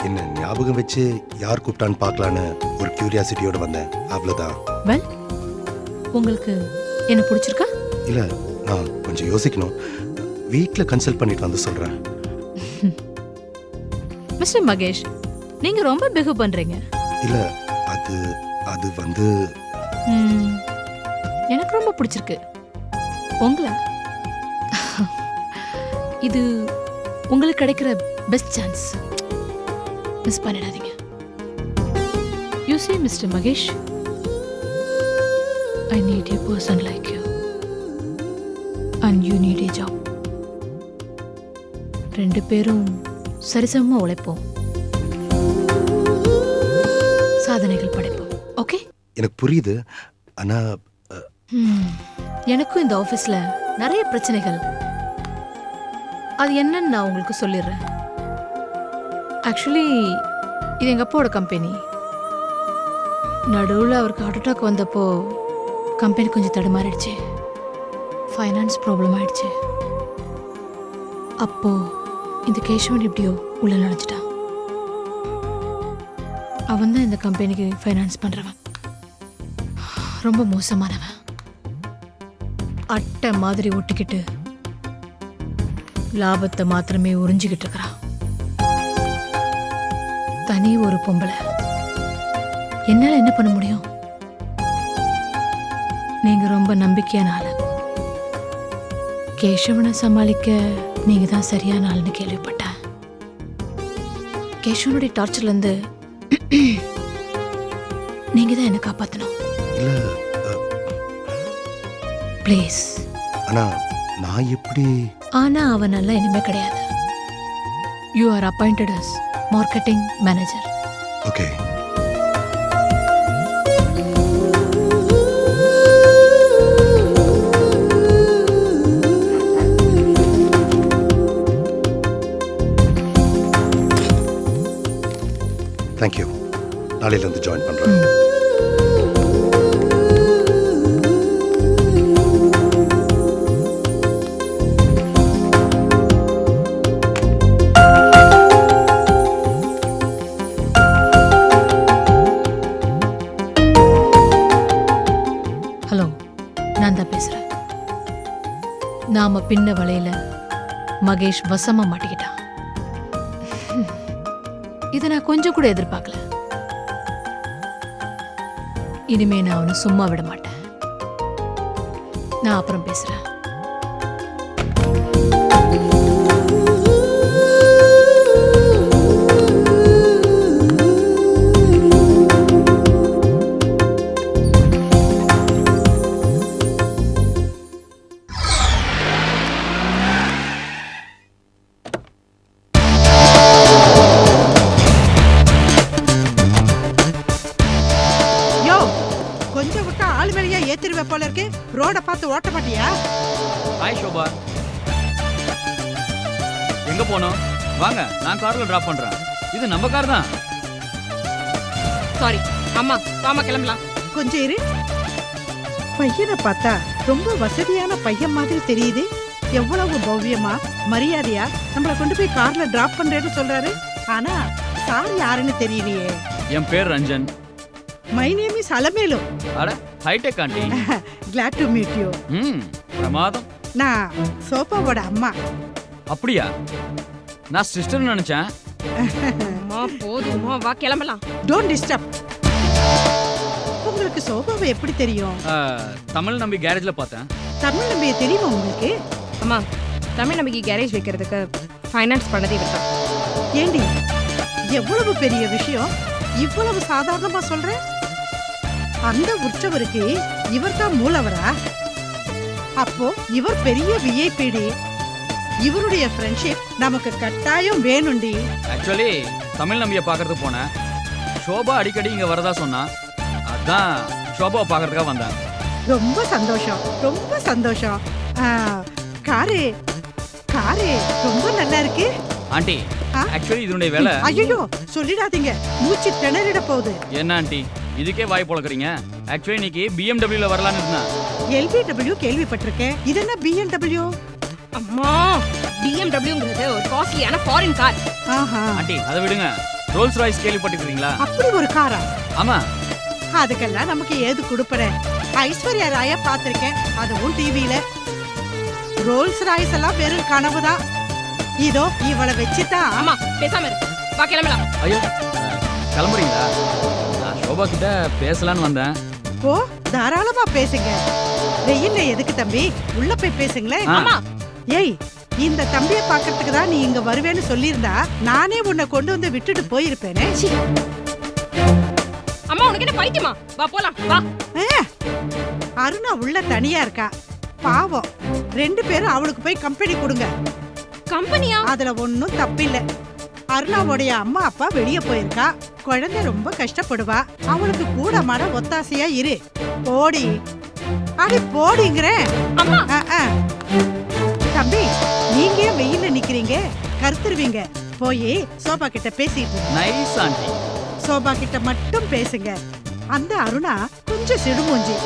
Speaker 6: என்ன ஞாபகம் வச்சு யார் கூப்பிட்டான்னு பார்க்கலான்னு ஒரு கியூரியாசிட்டியோட வந்தேன், அவ்வளோதான்.
Speaker 12: வெல், உங்களுக்கு என்ன பிடிச்சிருக்கா?
Speaker 6: இல்லை, நான் கொஞ்சம் யோசிக்கணும். வீட்டில் கன்சல்ட் பண்ணிட்டு வந்து சொல்கிறேன்.
Speaker 12: மிஸ்டர் மகேஷ், நீங்க ரொம்ப பிஹேவ் பண்றீங்க.
Speaker 6: இல்லை, அது அது வந்து
Speaker 12: எனக்கு ரொம்ப பிடிச்சிருக்கு உங்களை. இது உங்களுக்கு கிடைக்கிற பெஸ்ட் சான்ஸ். மிஸ் பண்ணிடாதீங்க. You see mister Mahesh, I need a person like you and you need a job. ரெண்டு பேரும் சரிசமமா உழைப்போம், சாதனைகள் படைப்போம். ஓகே?
Speaker 6: எனக்கு புரியுது, ஆனால்
Speaker 12: எனக்கும் இந்த ஆஃபீஸில் நிறைய பிரச்சனைகள். அது என்னன்னு நான் உங்களுக்கு சொல்லிடுறேன். ஆக்சுவலி இது எங்கள் அப்பாவோட கம்பெனி. நடுவில் அவருக்கு ஹார்ட் அட்டாக் வந்தப்போ கம்பெனி கொஞ்சம் தடுமாறிடுச்சு. ஃபைனான்ஸ் ப்ராப்ளம் ஆயிடுச்சு. அப்போ இந்த கேஷவன் எப்படியோ உள்ள நுழைஞ்சிட்டான். அவன் தான் இந்த கம்பெனிக்கு ஃபைனான்ஸ் பண்ணுறவன். ரொம்ப மோசமானவன். அட்டை மாதிரி ஒட்டிக்கிட்டு லாபத்தை மாத்திரமே உறிஞ்சிக்கிட்டு இருக்கிறான். தனி ஒரு பொம்பளை. என்னால என்ன பண்ண முடியும்? நீங்க ரொம்ப நம்பிக்கையான ஆளு. கேஷவனை சமாளிக்க நீங்க தான் சரியான ஆளுன்னு கேள்விப்பட்டேன். கேஷவனுடைய டார்ச்சர்ல இருந்து நீங்க தான் என்ன காப்பாத்தணும்.
Speaker 6: இல்லை,
Speaker 12: ப்ளீஸ்.
Speaker 6: ஆனால் நான் எப்படி?
Speaker 12: ஆனா அவன் நல்லா இனிமே கிடையாது. You are appointed as marketing manager.
Speaker 6: Okay. Thank you. நாளையிலேருந்து ஜாயின் பண்ணுறேன்.
Speaker 12: ஹலோ, நான் தான் பேசுறேன். நாம பின்ன வலையில மகேஷ் வசமா மாட்டிக்கிட்டான். இதை நான் கொஞ்சம் கூட எதிர்பார்க்கல. இனிமே நான் அவனை சும்மா விட மாட்டேன். நான் அப்புறம் பேசுறேன்.
Speaker 4: யோ, கொஞ்சம் விட்டா ஆள் மேலேயே ஏத்திருவே போல இருக்கு. ரோட பார்த்து ஓட்ட மாட்டியா?
Speaker 7: ஹாய் ஷோபா. எங்க போனோம்? வாங்க, நான் கார்ல டிராப் பண்றேன். இது நம்ம கார் தான்.
Speaker 10: சாரி அம்மா, வாமா கிளம்பலாம்.
Speaker 4: கொஞ்சம் இரு. பையனை பார்த்தா ரொம்ப வசதியான பையன் மாதிரி தெரியுது. எவ்வளவு பவ்யமா மரியாதையா நம்மள கொண்டு போய் கார்ல டிராப் பண்றேன்னு சொல்றாரு. ஆனா சார் யாருன்னு தெரியலையே.
Speaker 7: என் பேர் Ranjan.
Speaker 4: My name is Alamelu.
Speaker 7: அட hi tech aunty.
Speaker 4: Glad to meet you.
Speaker 7: பிரமாதம்.
Speaker 4: நான் சோபாவோட அம்மா.
Speaker 7: அப்படியா? நான் சிஸ்டர் நினைச்சேன்.
Speaker 10: அம்மா போதுமா, வா கிளம்பலாம்.
Speaker 4: Don't disturb. உங்களுக்கு சோபாவை எப்படி தெரியும்?
Speaker 7: தமிழ் நம்பி கேரேஜ்ல பார்த்தேன்.
Speaker 4: தமிழ் நம்பிய தெரியுமா உங்களுக்கு?
Speaker 10: அம்மா, தமிழ் நம்பிக்கை கேரேஜ் வைக்கிறதுக்கு ஃபைனான்ஸ் பண்ணதே விட்டா.
Speaker 4: ஏண்டி, எவ்வளவு பெரிய விஷயம் இவ்வளவு சாதாரணமா சொல்ற? அந்த உற்சவருக்கு இவர் தான் மூலவரா? அப்போ இவர் பெரிய விஐபிடி. இவருடைய ஃப்ரெண்ட்ஷிப் நமக்கு கட்டாயம் வேணும்டி.
Speaker 7: ஆக்சுவலி தமிழ் நம்பியை பார்க்கறதுக்கு போனேன். ஷோபா அடிக்கடி இங்க வரதா சொன்னா, அதான் ஷோபாவை பார்க்கறதுக்காக வந்தேன்.
Speaker 4: ரொம்ப சந்தோஷம், ரொம்ப சந்தோஷம். காரு காரு ரொம்ப நல்லா இருக்கு.
Speaker 7: ஆண்டி, ஆக்சுவலி இதனுடைய வேலை.
Speaker 4: ஐயோ சொல்லிடாதீங்க, மூச்சு திணறிட போகுது.
Speaker 7: என்ன ஆண்டி, இதுக்கே வாய் பொளக்குறீங்க? ஆக்சுவலி இன்னைக்கு பிஎம்டபிள்யூல வரலான்னு இருந்தேன்.
Speaker 4: எல்பிடபிள்யூ கேள்விப்பட்டிருக்கேன். இது என்ன பிஎம்டபிள்யூ?
Speaker 10: அம்மா, பிஎம்டபிள்யூங்கிறது ஒரு காஸ்ட்லியான ஃபாரின் கார்.
Speaker 7: ஆண்டி அதை விடுங்க. ரோல்ஸ் ராய்ஸ் கேள்விப்பட்டிருக்கீங்களா?
Speaker 4: அப்படி ஒரு காரா?
Speaker 7: ஆமா.
Speaker 4: அதுக்கெல்லாம் நமக்கு ஏது கொடுப்பறேன். ஐஸ்வர்யா ராய பாத்திருக்கேன், அதுவும் டிவியில. ரோல்ஸ் ராய்ஸ் எல்லாம் வெறும் கனவுதான். இதோ இவளை வச்சுதான்.
Speaker 10: ஆமா, பேசாம இரு, வா கிளம்பலாம்.
Speaker 7: ஐயோ, கிளம்புறீங்களா? நான் ஷோபா கிட்ட பேசலான்னு வந்தேன்.
Speaker 4: ஓ, தாராளமா பேசுங்க. வெயில்ல எதுக்கு தம்பி, உள்ள போய் பேசுங்களேன்.
Speaker 10: ஆமா.
Speaker 4: ஏய், இந்த தம்பியை பாக்கிறதுக்கு தான் நீ இங்க வருவேன்னு சொல்லியிருந்தா நானே உன்னை கொண்டு வந்து விட்டுட்டு போயிருப்பேனே.
Speaker 10: அம்மா, உனக்கு என்ன பைத்தியமா? வா போலாம், வா.
Speaker 4: அருணா உள்ள தனியா இருக்கா, பாவம். 2 பேரும் அவளுக்கு போய் கம்பெனி கொடுங்க.
Speaker 10: கம்பெனியா?
Speaker 4: அதுல ஒன்னும் தப்பில்ல. அருணாவுடைய அம்மா அப்பா வெளிய போயிருக்கா. குழந்தை ரொம்ப கஷ்டப்படுவா. அவளுக்கு கூட மாட ஒத்தாசையா இரு. போடி, அடி போடிங்கிறேன். தம்பி, நீங்க வெயில்ல நிக்கிறீங்க, கருத்துருவீங்க. போய் சோபா கிட்ட பேசிட்டு.
Speaker 7: Nice aunty.
Speaker 4: சோபா கிட்ட மட்டும் பேசுங்க. அந்த அருணா கொஞ்சம் சிடுமூஞ்சி.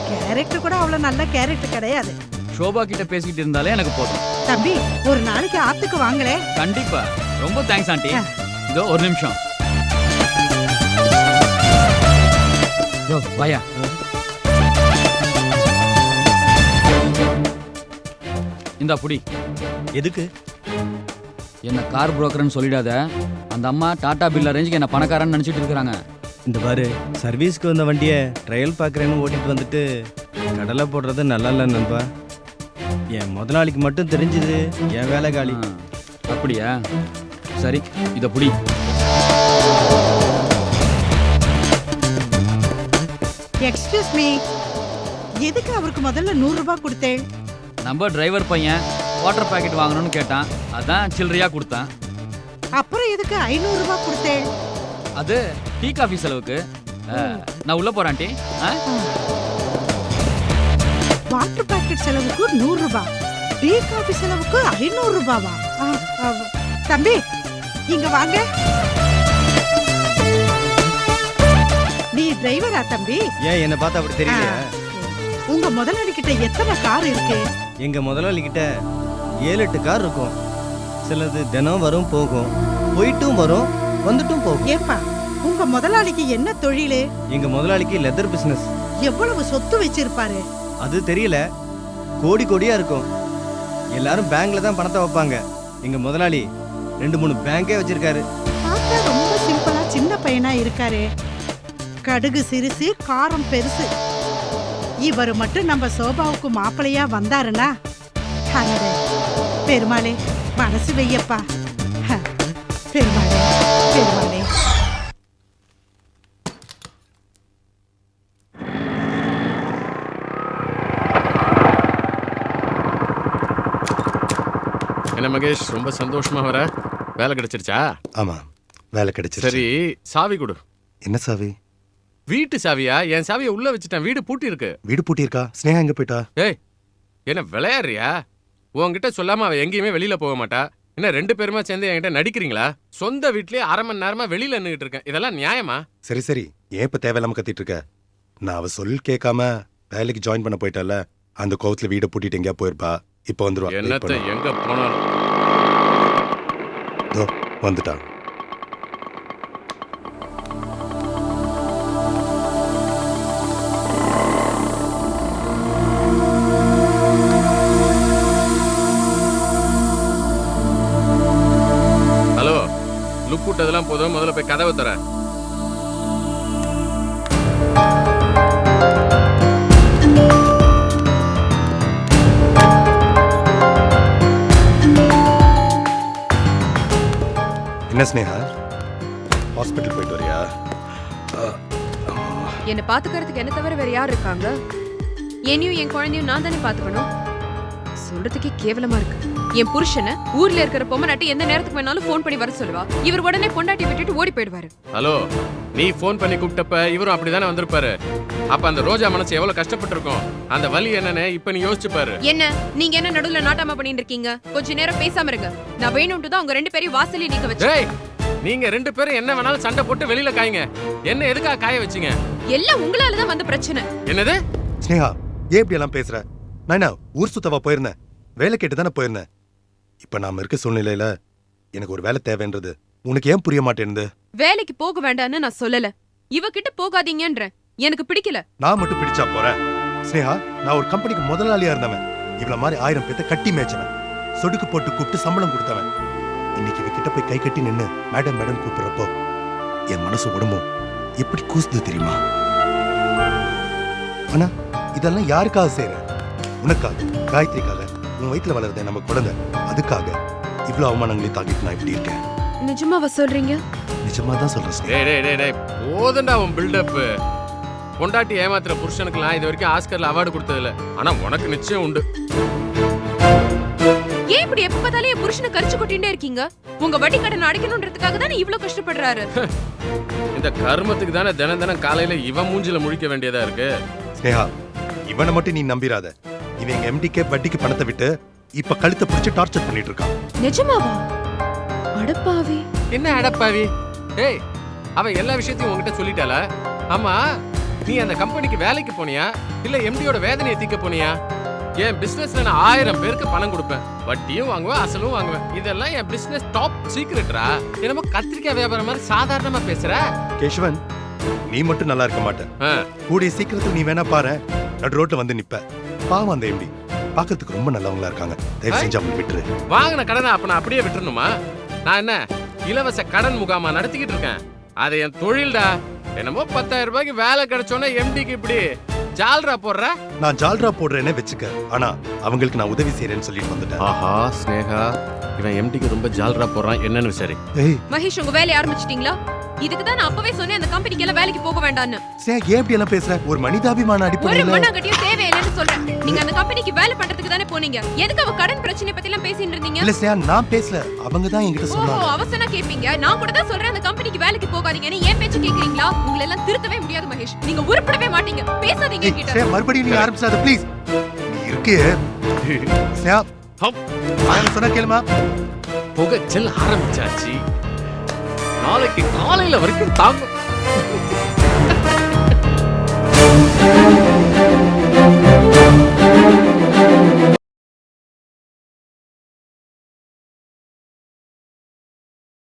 Speaker 4: கேரக்டர் கூட அவ்வளவு நல்ல கேரக்டர் கிடையாது.
Speaker 7: ஷோபா கிட்ட பேசிட்டு இருந்தாலே எனக்கு போதும்.
Speaker 4: தம்பி, ஒரு நாளைக்கு ஆத்துக்கு வாங்களே.
Speaker 7: கண்டிப்பா. ரொம்ப தேங்க்ஸ் ஆண்டி. இதோ ஒரு நிமிஷம். யோ வாயா. இந்தா புடி.
Speaker 13: எதுக்கு?
Speaker 7: என்ன கார் புரோக்கர்னு சொல்லிடாத. அந்த அம்மா டாடா பில் அரேஞ்சுக்கு என்ன பணக்காரன்னு நினைச்சிட்டு இருக்காங்க.
Speaker 13: இந்த பாரு, சர்வீஸ்க்கு வந்த வண்டியை ட்ரையல் பார்க்குறேன்னு ஓட்டிட்டு வந்துட்டு கடலை போடுறது நல்லா இல்லை நண்பா. என் முதலாளிக்கு மட்டும் தெரிஞ்சுது, என் வேலை காலி.
Speaker 7: அப்படியா? சரி, இதை புடி.
Speaker 4: எக்ஸ்கியூஸ் மீ, எதுக்கு அவருக்கு முதல்ல 100 ரூபாய் கொடுத்தேன்?
Speaker 7: நம்ம டிரைவர் பையன் வாட்டர் பாக்கெட் வாங்கணும்னு கேட்டான், அதான் சில்லறையா கொடுத்தான்.
Speaker 4: அப்புறம் எதுக்கு 500 ரூபாய் கொடுத்தேன்?
Speaker 7: அது டீ காஃபி செலவுக்கு. நான் உள்ள போறேன் ஆண்டி.
Speaker 4: வாட்டர் பாக்கெட் செலவுக்கு 100 ரூபாய், டீ காஃபி செலவுக்கு 500 ரூபாவா? தம்பி, இங்க வாங்க. நீ டிரைவரா தம்பி?
Speaker 13: ஏன் என்ன பார்த்தா அப்படி தெரியல?
Speaker 4: உங்க முதலாளி கிட்ட எத்தனை கார் இருக்கு?
Speaker 13: எங்க முதலாளி கிட்ட 7-8 கார் இருக்கும். சிலது தினம் வரும் போகும், போயிட்டும் வரும் வந்துட்டும் போகும்.
Speaker 4: ஏப்பா, உங்க முதலாளிக்கு என்ன தொழில்?
Speaker 13: எங்க முதலாளிக்கு லெதர் பிசினஸ்.
Speaker 4: எவ்வளவு சொத்து வச்சிருப்பாரு?
Speaker 13: அது தெரியல, கோடி கோடியா இருக்கும். எல்லாரும் பேங்க்ல தான் பணத்தை வைப்பாங்க. எங்க முதலாளி 2-3 பேங்கே வச்சிருக்காரு.
Speaker 4: பார்த்தா ரொம்ப சிம்பிளா சின்ன பையனா இருக்காரு. கடுகு சிறுசு, காரம் பெருசு. இவர் மட்டும் நம்ம சோபாவுக்கு மாப்பிள்ளையா வந்தாருன்னா அடடே, பெருமாளே மனசு வையப்பா. பெருமாளே பெருமாளே.
Speaker 3: என்ன மகேஷ், ரொம்ப சந்தோஷமா வர? வேலை கிடைச்சிருச்சா?
Speaker 6: ஆமா, வேலை கிடைச்சிருச்சு.
Speaker 3: சரி, சாவி கொடு.
Speaker 6: என்ன சாவி?
Speaker 3: வீட்டு சாவியா? என் சாவியை உள்ள வச்சுட்டேன், வீடு பூட்டி இருக்கு.
Speaker 6: வீடு பூட்டி இருக்கா? ஸ்னேகா எங்க போயிட்டா?
Speaker 3: ஏய், என்ன விளையாடுறியா? உன்கிட்ட சொல்லாம அவ எங்கேயுமே வெளியில போக மாட்டா. என்ன 2 பேருமா சேர்ந்து என்கிட்ட நடிக்கிறீங்களா? சொந்த வீட்லயே 1/2 மணி நேரமா வெளியில நின்னுட்டு இருக்கேன். இதெல்லாம் நியாயமா?
Speaker 6: சரி சரி, ஏன் இப்ப தேவையில்லாம கத்திட்டு இருக்க? நான் அவ சொல் கேட்காம வேலைக்கு ஜாயின் பண்ண போயிட்டால, அந்த கோவத்துல வீடை பூட்டிட்டு எங்கேயா போயிருப்பா. இப்ப வந்துருவா.
Speaker 3: என்னத்த எங்க போனாலும்
Speaker 6: வந்துட்டான்.
Speaker 3: ஹலோ, லுக் விட்டதெல்லாம் போதும், முதல்ல போய் கதவை தர.
Speaker 6: என்ன ஸ்னேகா, ஹாஸ்பிட்டல் போயிட்டு வரியா?
Speaker 1: என்ன பாத்துக்கிறதுக்கு என்ன தவிர வேற யார் இருக்காங்க? என்னையும் என் குழந்தையும் நான் தானே பாத்துக்கணும். சொல்றதுக்கே கேவலமா இருக்கு. என் புருஷனை ஊர்ல இருக்கிற பொம்மநாட்டி எந்த நேரத்துக்கு வேணாலும் போன் பண்ணி வர சொல்லுவா. இவர் உடனே பொண்டாட்டி விட்டுட்டு ஓடி போயிடுவாரு.
Speaker 3: ஹலோ, நீ போன் பண்ணி கூப்பிட்டப்ப இவரும் அப்படிதானே வந்திருப்பாரு. அப்ப அந்த ரோஜா மனசு எவ்வளவு கஷ்டப்பட்டு இருக்கும். அந்த வலி என்னன்னு இப்ப நீ யோசிச்சு பாரு.
Speaker 1: என்ன நீங்க என்ன நடுவுல நாட்டாம பண்ணிட்டு இருக்கீங்க? கொஞ்ச நேரம் பேசாம இருங்க. நான் வேணும்ட்டு தான் உங்க 2 பேரையும் வாசல்ல நிக்க வச்சேன்.
Speaker 3: நீங்க 2 பேரும் என்ன வேணாலும் சண்டை போட்டு வெளியில காயுங்க. என்ன எதுக்காக காய வச்சீங்க?
Speaker 1: எல்லாம் உங்களால தான் வந்த பிரச்சனை.
Speaker 3: என்னது?
Speaker 6: ஸ்னேகா, ஏன் இப்படி எல்லாம் பேசுற? நான் ஊர் சுத்தவா போயிருந்தேன், வேலை கேட்டு தானே போயிருந்தேன். இப்ப நாம இருக்க சூழ்நிலையில எனக்கு ஒரு வேலை தேவைன்றது உனக்கு ஏன் புரிய மாட்டேங்குது?
Speaker 1: வேலைக்கு போக வேண்டாம்னு நான் சொல்லல. இவகிட்ட போகாதீங்கன்ற. எனக்கு பிடிக்கல.
Speaker 6: நான் மட்டும் பிடிச்சா போறேன்? ஸ்னேகா, நான் ஒரு கம்பெனிக்கு முதலாளியா இருந்தவன். இவ்வளவு மாதிரி 1000 பேத்தை கட்டி மேய்ச்சவன். சொடுக்கு போட்டு கூப்பிட்டு சம்பளம் கொடுத்தவன். இன்னைக்கு இவகிட்ட போய் கை கட்டி நின்னு மேடம் மேடம் கூப்பிடுறப்போ என் மனசு உடம்பும் எப்படி கூசுது தெரியுமா? ஆனா இதெல்லாம் யாருக்காக செய்யற? உனக்காக, காயத்ரிக்காக, உன் வயிற்றுல வளருத நம்ம குழந்தை, அதுக்காக இவ்வளவு அவமானங்களை தாக்கிட்டு நான் இப்படி இருக்கேன்.
Speaker 1: நிஜமாவா சொல்றீங்க?
Speaker 6: நிஜமா தான் சொல்றேன்.
Speaker 3: டேய் போதண்டா உன் பில்டப். பொண்டாட்டி ஏமாத்துற புருஷனுக்குலாம் இது வரைக்கும் ஆஸ்கர்ல அவார்டு கொடுத்ததில்ல. ஆனா உனக்கு நிச்சயம் உண்டு.
Speaker 1: ஏன் இப்படி எப்ப பார்த்தாலும் என் புருஷனை கரிச்சு கொட்டிட்டே இருக்கீங்க? உங்க வட்டி கடன் அடைக்கணும்ன்றதுக்காக தானே இவ்ளோ கஷ்டப்படுறாரு.
Speaker 3: இந்த கர்மத்துக்கு தானே தினம் தினம் காலையில இவன் மூஞ்சில முழிக்க வேண்டியதா இருக்கு.
Speaker 6: ஸ்னேகா, இவனை மட்டும் நீ நம்பிராத. இவன் எங்க எம்டிக்கே வட்டிக்கு பணத்தை விட்டு இப்ப கழுத்தை பிடிச்சு டார்ச்சர் பண்ணிட்டு இருக்கான்.
Speaker 1: நிஜமாவா? அடப்பாவி.
Speaker 3: என்ன அடப்பாவி? ஏய், அவ எல்லா விஷயத்தையும் உன்கிட்ட சொல்லிட்டால. ஆமா, நீ அந்த கம்பெனிக்கு வேலைக்கு போனியா இல்ல எம்டியோட வேதனையை தீக்க போனியா? என் பிசினஸ்ல நான் 1000 பேருக்கு பணம் கொடுப்பேன், வட்டியும் வாங்குவேன், அசலும் வாங்குவேன். இதெல்லாம் என் பிசினஸ் டாப் சீக்ரெட்ரா. என்னமோ கத்திரிக்காய் வியாபாரம் மாதிரி சாதாரணமா பேசுற.
Speaker 6: கேஷ்வன், நீ மட்டும் நல்லா இருக்க மாட்ட. கூடிய சீக்கிரத்தில் நீ வேணா பாரு, நடு ரோட்ல வந்து நிப்ப. பாவம் அந்த எம்டி, பாக்கிறதுக்கு ரொம்ப நல்லவங்களா இருக்காங்க. தயவு செஞ்சு அவங்க விட்டுரு.
Speaker 3: வாங்கின கடனை அப்ப நான் அப்படியே விட்டுறணுமா? நான் என்ன இலவச கடன் முகாமா நடத்திக்கிட்டு இருக்கேன்? அது என் தொழில்டா. என்னமோ 10,000 ரூபாய்க்கு வேலை கிடைச்சோன்னா எம்டிக்கு இப்படி ஜால்ரா போடுற.
Speaker 6: நான் ஜால்ரா போடுறேன்னு வச்சுக்க, ஆனா அவங்களுக்கு நான் உதவி செய்யறேன்னு சொல்லிட்டு வந்துட்டேன்.
Speaker 3: ஆஹா ஸ்னேகா, இவன் எம்டிக்கு ரொம்ப ஜால்ரா போடுறான். என்னன்னு சரி.
Speaker 1: மகேஷ், உங்க வேலையை ஆரம்பிச்சிட்டீங்களா? இதுக்கு தான் நான் அப்பவே சொன்னேன் அந்த கம்பெனிக்கு எல்லாம் வேலைக்கு போக வேண்டாம்னு.
Speaker 6: ஸ்னேகா, ஏன் இப்படி எல்லாம் பேசுற? ஒரு மனிதாபிமான
Speaker 1: ஒரு
Speaker 6: அடிப்படையில
Speaker 1: மண்ணாங்கட்டியும் தேவையில்லைன்னு சொல்றேன். நீங்க அந்த கம்பெனிக்கு வேலை பண்றதுக்கு தானே போனீங்க. எதுக்கு அவ கடன் பிரச்சனை பத்தி எல்லாம் பேசிட்டு இருந்தீங்க?
Speaker 6: இல்ல ஸ்னேகா, நான் பேசல, அவங்க தான் என்கிட்ட
Speaker 1: ஓ,
Speaker 6: சொன்னாங்க.
Speaker 1: அவசனா கேப்பீங்க. நான் கூட தான் சொல்றேன் அந்த கம்பெனிக்கு வேலைக்கு போகாதீங்கன்னு. ஏன் பேச்சு கேக்குறீங்களா? உங்களை எல்லாம் திருத்தவே முடியாது மகேஷ். நீங்க உருப்படவே மாட்டீங்க. பேசாதீங்க என்கிட்ட.
Speaker 6: ஸ்னேகா, மறுபடியும் நீ ஆரம்பிச்சாத ப்ளீஸ். நீ இருக்கே ஸ்னேகா, நான் சொன்னா கேளுமா?
Speaker 3: புகைச்சல் ஆரம்பிச்சாச்சு. நாளைக்கு காலையில வரைக்கும் தாங்க.